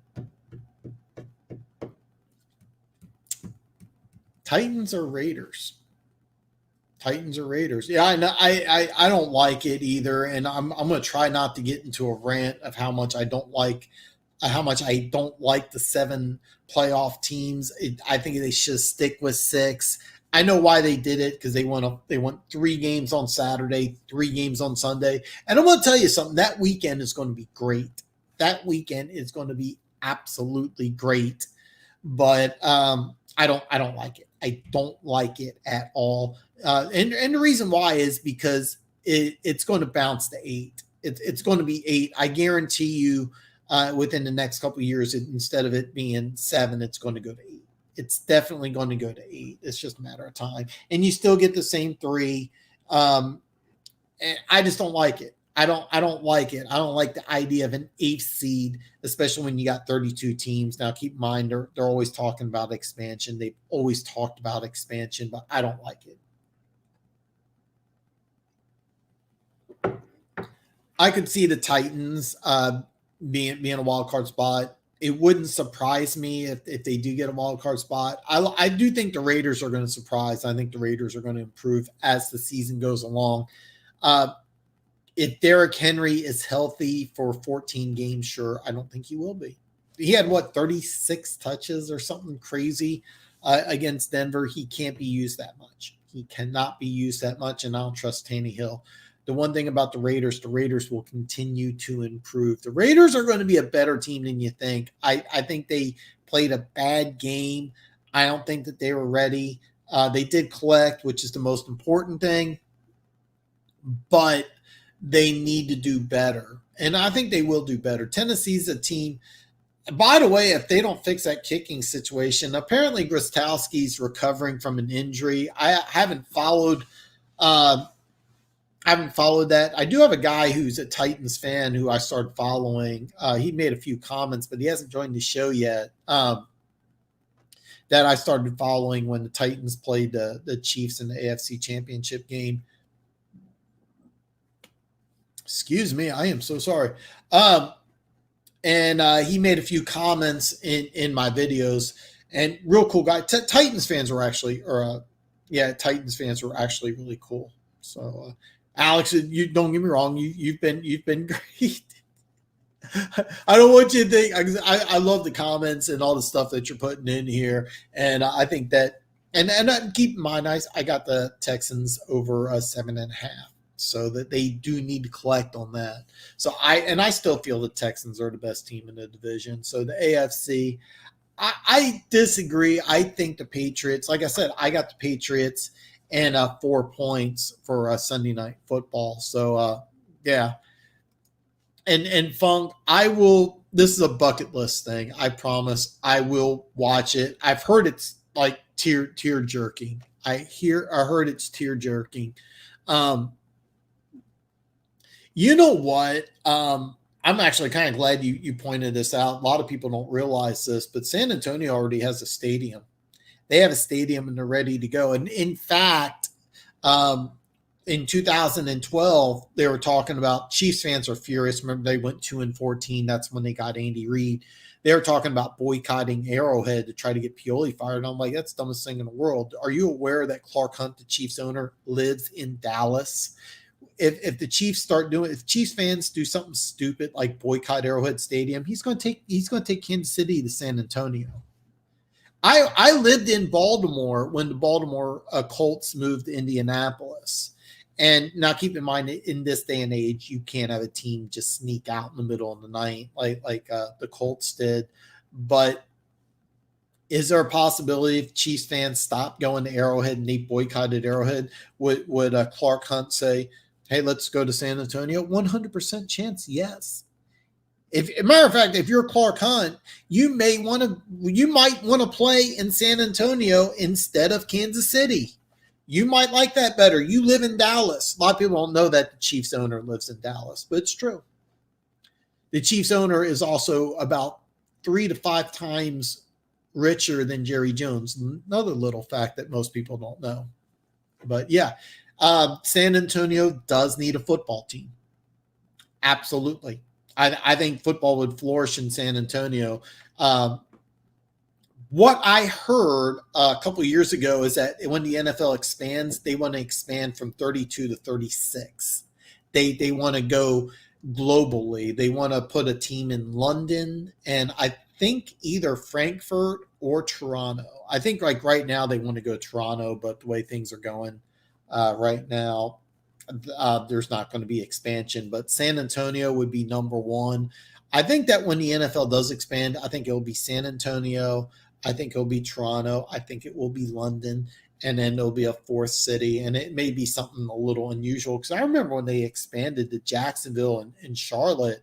Titans or Raiders? Yeah, I know. I don't like it either, and I'm going to try not to get into a rant of how much I don't like the 7 playoff teams. I think they should stick with 6. I know why they did it, because they won 3 games on Saturday, 3 games on Sunday, and I'm going to tell you something. That weekend is going to be great. That weekend is going to be absolutely great, but I don't like it. I don't like it at all. And the reason why is because it's going to bounce to 8. It's going to be 8. I guarantee you, within the next couple of years, instead of it being 7, it's going to go to 8. It's definitely going to go to 8. It's just a matter of time, and you still get the same 3. And I just don't like it. I don't like it. I don't like the idea of an 8th seed, especially when you got 32 teams. Now, keep in mind, they're always talking about expansion. They've always talked about expansion, but I don't like it. I could see the Titans being a wild card spot. It wouldn't surprise me if they do get a wild card spot. I do think the Raiders are going to surprise. I think the Raiders are going to improve as the season goes along. If Derrick Henry is healthy for 14 games, sure, I don't think he will be. He had 36 touches or something crazy against Denver. He can't be used that much. He cannot be used that much, and I don't trust Tannehill. The one thing about the Raiders will continue to improve. The Raiders are going to be a better team than you think. I think they played a bad game. I don't think that they were ready. They did collect, which is the most important thing, but they need to do better. And I think they will do better. Tennessee's a team By the way, if they don't fix that kicking situation, apparently Grostowski's recovering from an injury. I haven't followed. Uh, I haven't followed that. I do have a guy who's a Titans fan who I started following. He made a few comments, but he hasn't joined the show yet. That I started following when the Titans played the Chiefs in the AFC Championship game. Excuse me, I am so sorry. And he made a few comments in my videos. And real cool guy. Titans fans were actually, Titans fans were actually really cool. So, Alex, you don't get me wrong. You've been great. I don't want you to think. I love the comments and all the stuff that you're putting in here, and I think that, and keep in mind, I got the Texans over a 7.5, so that they do need to collect on that. So I still feel the Texans are the best team in the division. So the AFC, I disagree. I think the Patriots, like I said, I got the Patriots and 4 points for Sunday Night Football. So yeah. And Funk, I will. This is a bucket list thing. I promise. I will watch it. I've heard it's like tear jerking. I heard it's tear jerking. You know what? I'm actually kind of glad you pointed this out. A lot of people don't realize this, but San Antonio already has a stadium. They have a stadium and they're ready to go. And in fact, in 2012, they were talking about, Chiefs fans are furious. Remember, they went 2-14. That's when they got Andy Reid. They were talking about boycotting Arrowhead to try to get Pioli fired. And I'm like, that's the dumbest thing in the world. Are you aware that Clark Hunt, the Chiefs owner, lives in Dallas? If the Chiefs if Chiefs fans do something stupid like boycott Arrowhead Stadium, he's going to take Kansas City to San Antonio. I lived in Baltimore when the Baltimore Colts moved to Indianapolis. And now keep in mind, in this day and age, you can't have a team just sneak out in the middle of the night like the Colts did. But is there a possibility if Chiefs fans stopped going to Arrowhead and they boycotted Arrowhead, would Clark Hunt say, hey, let's go to San Antonio? 100% chance, yes. If, as a matter of fact, if you're Clark Hunt, you might want to play in San Antonio instead of Kansas City. You might like that better. You live in Dallas. A lot of people don't know that the Chiefs owner lives in Dallas, but it's true. The Chiefs owner is also about 3 to 5 times richer than Jerry Jones. Another little fact that most people don't know. But yeah, San Antonio does need a football team. Absolutely. I think football would flourish in San Antonio. What I heard a couple of years ago is that when the NFL expands, they want to expand from 32 to 36. They want to go globally. They want to put a team in London and I think either Frankfurt or Toronto. I think like right now they want to go Toronto, but the way things are going right now, there's not going to be expansion. But San Antonio would be number one. I think that when the NFL does expand, I think it will be San Antonio. I think it'll be Toronto. I think it will be London. And then there'll be a fourth city. And it may be something a little unusual. Because I remember when they expanded to Jacksonville and Charlotte,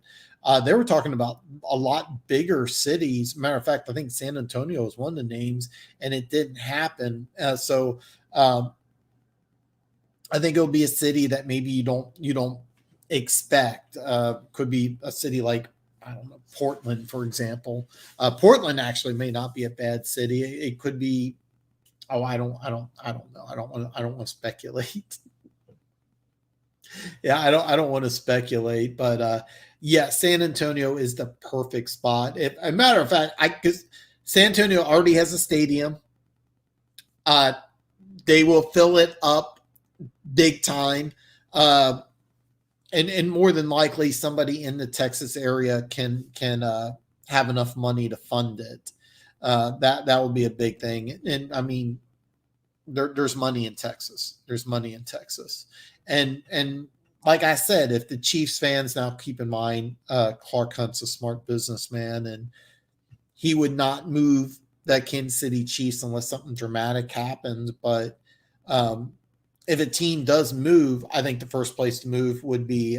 they were talking about a lot bigger cities. Matter of fact, I think San Antonio was one of the names. And it didn't happen. So I think it'll be a city that maybe you don't expect. Could be a city like, I don't know, Portland, for example. Portland actually may not be a bad city. It could be. Oh, I don't know. I don't want to speculate. Yeah, I don't want to speculate, but yeah, San Antonio is the perfect spot. If a matter of fact, because San Antonio already has a stadium. They will fill it up big time. And more than likely somebody in the Texas area can have enough money to fund it. That will be a big thing. And I mean, there's money in Texas. There's money in Texas. And like I said, if the Chiefs fans, now keep in mind, Clark Hunt's a smart businessman and he would not move that Kansas City Chiefs unless something dramatic happens. But if a team does move, I think the first place to move would be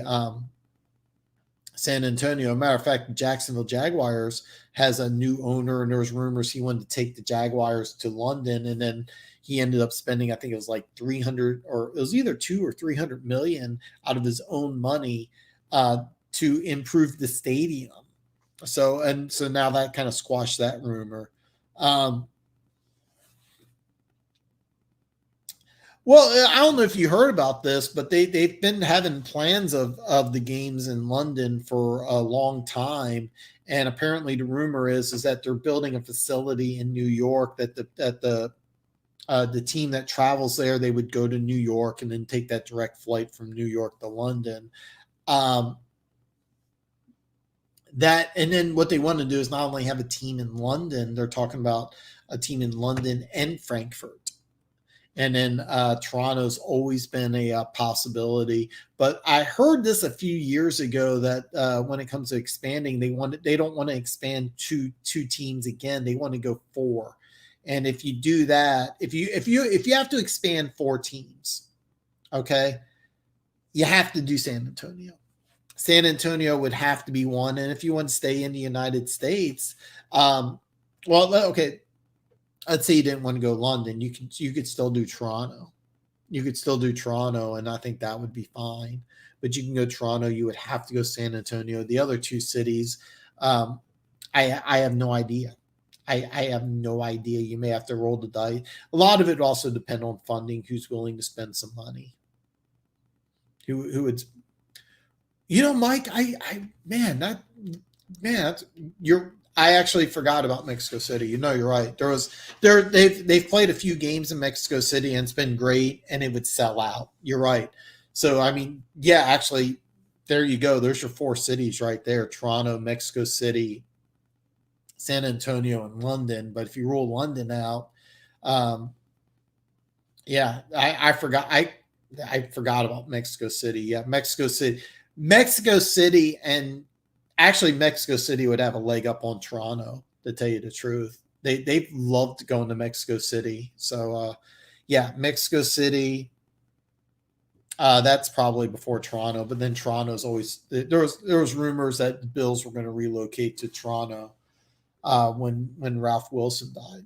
San Antonio. Matter of fact, the Jacksonville Jaguars has a new owner, and there was rumors he wanted to take the Jaguars to London, and then he ended up spending, I think it was like 300, or it was either 2 or 300 million out of his own money to improve the stadium. So now that kind of squashed that rumor. Um, Well, I don't know if you heard about this, but they've been having plans of the games in London for a long time, and apparently the rumor is that they're building a facility in New York, that the team that travels there, they would go to New York and then take that direct flight from New York to London. Um, that and then what they want to do is not only have a team in London, they're talking about a team in London and Frankfurt. And then Toronto's always been a possibility. But I heard this a few years ago that when it comes to expanding, they don't want to expand two teams again. They want to go four. And if you do that, if you have to expand four teams, okay, you have to do San Antonio. San Antonio would have to be one. And if you want to stay in the United States, well, okay, let's say you didn't want to go London, you could still do Toronto. You could still do Toronto, and I think that would be fine. But you can go Toronto. You would have to go San Antonio. The other two cities, um, I have no idea. I have no idea. You may have to roll the dice. A lot of it also depend on funding. Who's willing to spend some money? Who would? Mike. You're I actually forgot about Mexico City. You're right. They've played a few games in Mexico City and it's been great, and it would sell out. You're right. So I mean, yeah, actually, there you go. There's your four cities right there: Toronto, Mexico City, San Antonio, and London. But if you rule London out, um, yeah, I forgot. I forgot about Mexico City. Yeah, Mexico City, and actually Mexico City would have a leg up on Toronto, to tell you the truth. They've loved going to Mexico City. So yeah, Mexico City. That's probably before Toronto, but then Toronto's always there was rumors that the Bills were going to relocate to Toronto when Ralph Wilson died.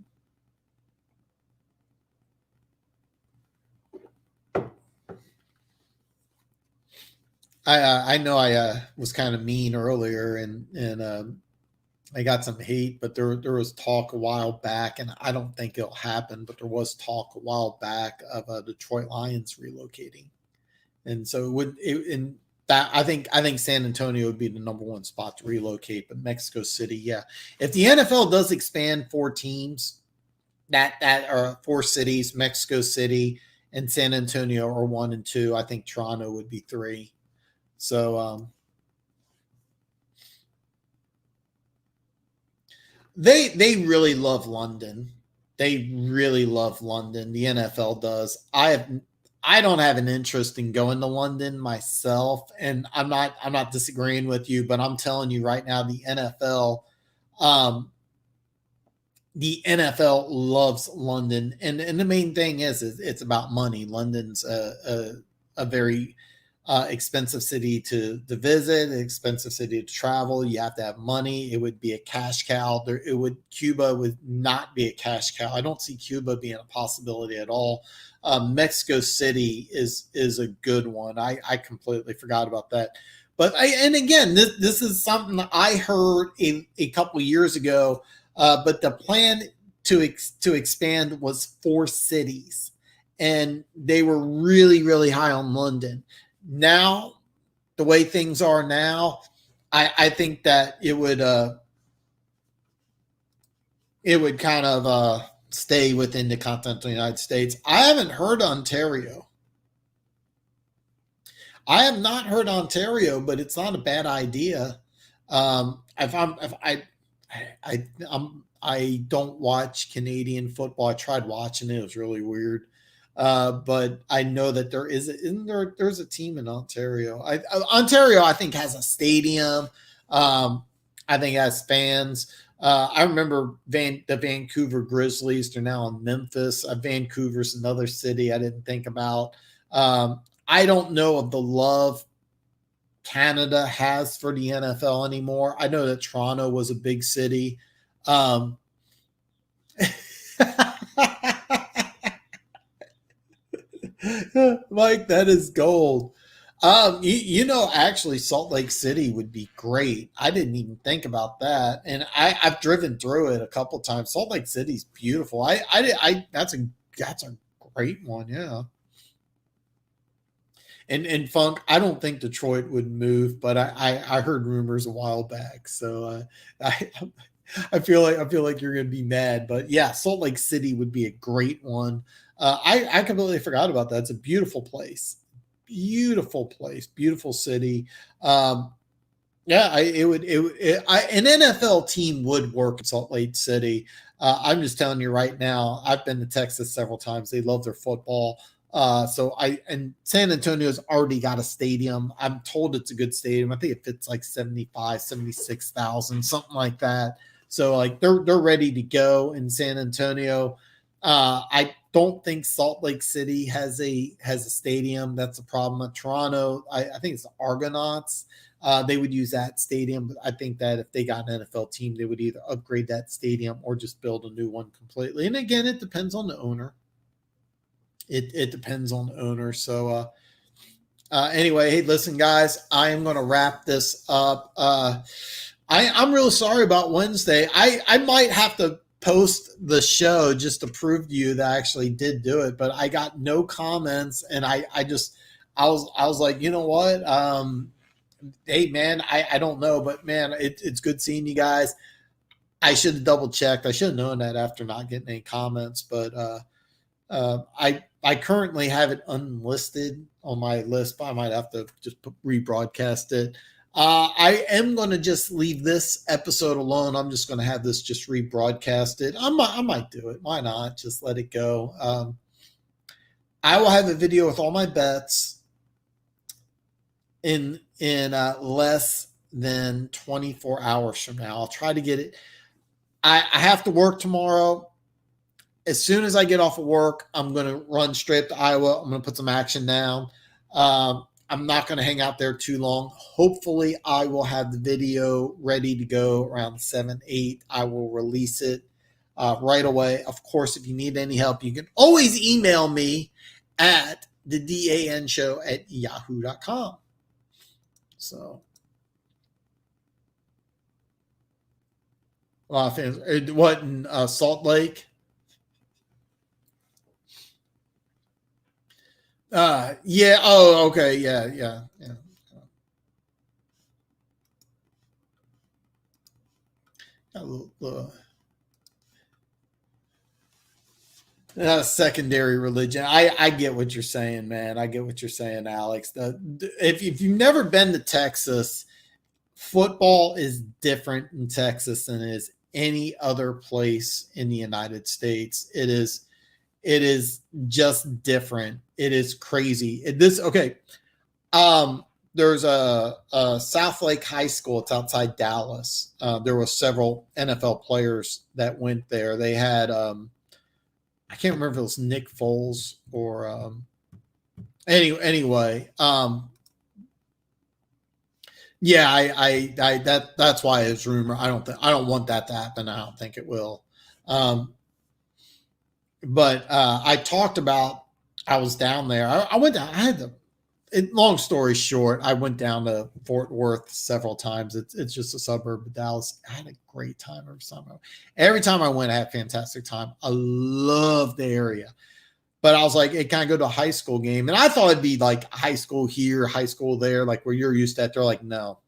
I know I was kind of mean earlier, and I got some hate, but there was talk a while back, and I don't think it'll happen, but there was talk a while back of Detroit Lions relocating, and so it would in that I think San Antonio would be the number one spot to relocate, but Mexico City, yeah. If the NFL does expand four teams, that are four cities, Mexico City and San Antonio are one and two. I think Toronto would be three. So they really love London. They really love London. The NFL does. I don't have an interest in going to London myself, and I'm not disagreeing with you, but I'm telling you right now, um, the NFL loves London, and the main thing is it's about money. London's a very expensive city to visit, an expensive city to travel. You have to have money. It would be a cash cow. Cuba would not be a cash cow. I don't see Cuba being a possibility at all. Mexico City is a good one. I completely forgot about that. But and again, this is something that I heard a couple of years ago. But the plan to expand was four cities, and they were really high on London. Now, the way things are now, I think that it would kind of stay within the continental United States. I haven't heard Ontario. I have not heard Ontario, but it's not a bad idea. If I don't watch Canadian football. I tried watching it; it was really weird. But I know that there's a team in Ontario. Ontario, I think, has a stadium. I think it has fans. I remember the Vancouver Grizzlies. They're now in Memphis. Vancouver's another city I didn't think about. I don't know of the love Canada has for the NFL anymore. I know that Toronto was a big city. Um, Mike, that is gold. Actually, Salt Lake City would be great. I didn't even think about that, and I've driven through it a couple times. Salt Lake City's beautiful. That's a great one. Yeah. And Funk, I don't think Detroit would move, but I heard rumors a while back, so I I feel like you're going to be mad, but yeah, Salt Lake City would be a great one. I completely forgot about that. It's a beautiful place, beautiful city. Yeah, an NFL team would work in Salt Lake City. I'm just telling you right now. I've been to Texas several times. They love their football. And San Antonio's already got a stadium. I'm told it's a good stadium. I think it fits like 75, 76,000, something like that. So like they're ready to go in San Antonio. I don't think Salt Lake City has a stadium. That's a problem. At Toronto, I think it's the Argonauts. They would use that stadium, but I think that if they got an NFL team, they would either upgrade that stadium or just build a new one completely. And again, it depends on the owner. It depends on the owner. So anyway, hey, listen, guys, I am going to wrap this up. I'm really sorry about Wednesday. I might have to post the show just to prove to you that I actually did do it, but I got no comments, and I was like, you know what? Hey man, I don't know, but man, it's good seeing you guys. I should have double checked. I should have known that after not getting any comments, but I currently have it unlisted on my list, but I might have to just rebroadcast it. I am going to just leave this episode alone. I'm just going to have this just rebroadcasted. I might do it. Why not? Just let it go. I will have a video with all my bets in less than 24 hours from now. I'll try to get it. I have to work tomorrow. As soon as I get off of work, I'm going to run straight to Iowa. I'm going to put some action down. I'm not going to hang out there too long. Hopefully, I will have the video ready to go around 7, 8. I will release it right away. Of course, if you need any help, you can always email me at thedanshow@yahoo.com. So, a lot of fans. What in Salt Lake? Yeah. Oh, okay. Yeah. Secondary religion. I get what you're saying, man. I get what you're saying, Alex. If you've never been to Texas, football is different in Texas than it is any other place in the United States. It is just different. It is crazy. There's a South Lake High School. It's outside Dallas. There were several NFL players that went there. They had I can't remember if it was Nick Foles or anyway. Yeah, I that's why it's rumor. I don't want that to happen. I don't think it will. But I talked about I was down there. I went down. I had the long story short, I went down to Fort Worth several times. It's just a suburb of Dallas. I had a great time every summer. Every time I went, I had a fantastic time. I love the area. But I was like, hey, can I go to a high school game? And I thought it'd be like high school here, high school there, like where you're used to that. They're like, no.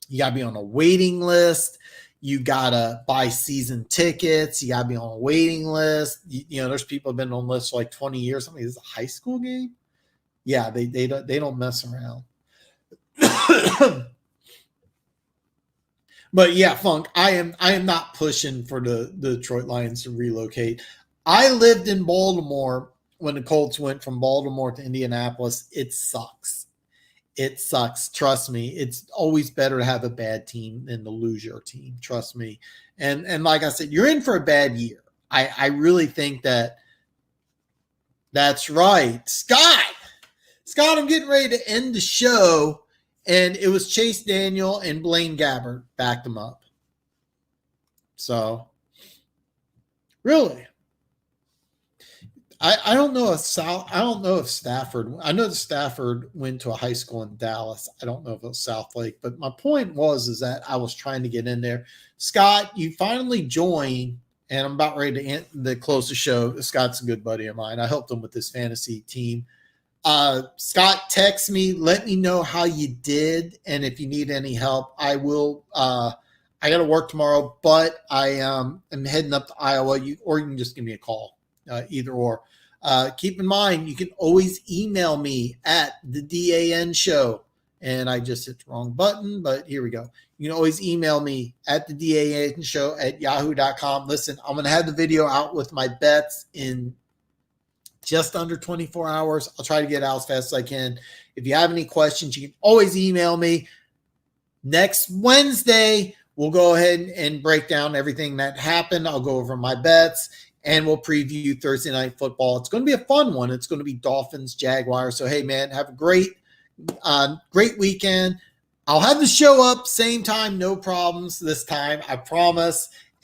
You got to be on a waiting list. You got to buy season tickets. You got to be on a waiting list. There's people who have been on lists for like 20 years. Something is a high school game. Yeah, they don't mess around. But yeah, Funk, I am not pushing for the Detroit Lions to relocate. I lived in Baltimore when the Colts went from Baltimore to Indianapolis. It sucks. It sucks. Trust me. It's always better to have a bad team than to lose your team. Trust me. And like I said, you're in for a bad year. I really think that's right. Scott, I'm getting ready to end the show. and it was Chase Daniel and Blaine Gabbert backed him up. So, really, I don't know if Stafford. I know that Stafford went to a high school in Dallas. I don't know if it was Southlake, but my point is that I was trying to get in there. Scott, you finally joined, and I'm about ready to close the show. Scott's a good buddy of mine. I helped him with his fantasy team. Scott, text me. Let me know how you did, and if you need any help, I will. I got to work tomorrow, but I am heading up to Iowa. Or you can just give me a call, either or. Keep in mind, you can always email me at the DAN show. And I just hit the wrong button, but here we go. You can always email me at the DAN show at yahoo.com. Listen, I'm going to have the video out with my bets in just under 24 hours. I'll try to get out as fast as I can. If you have any questions, you can always email me. Next Wednesday, we'll go ahead and break down everything that happened. I'll go over my bets, and we'll preview Thursday Night Football. It's going to be a fun one. It's going to be Dolphins, Jaguars. So, hey, man, have a great weekend. I'll have the show up same time, no problems this time, I promise.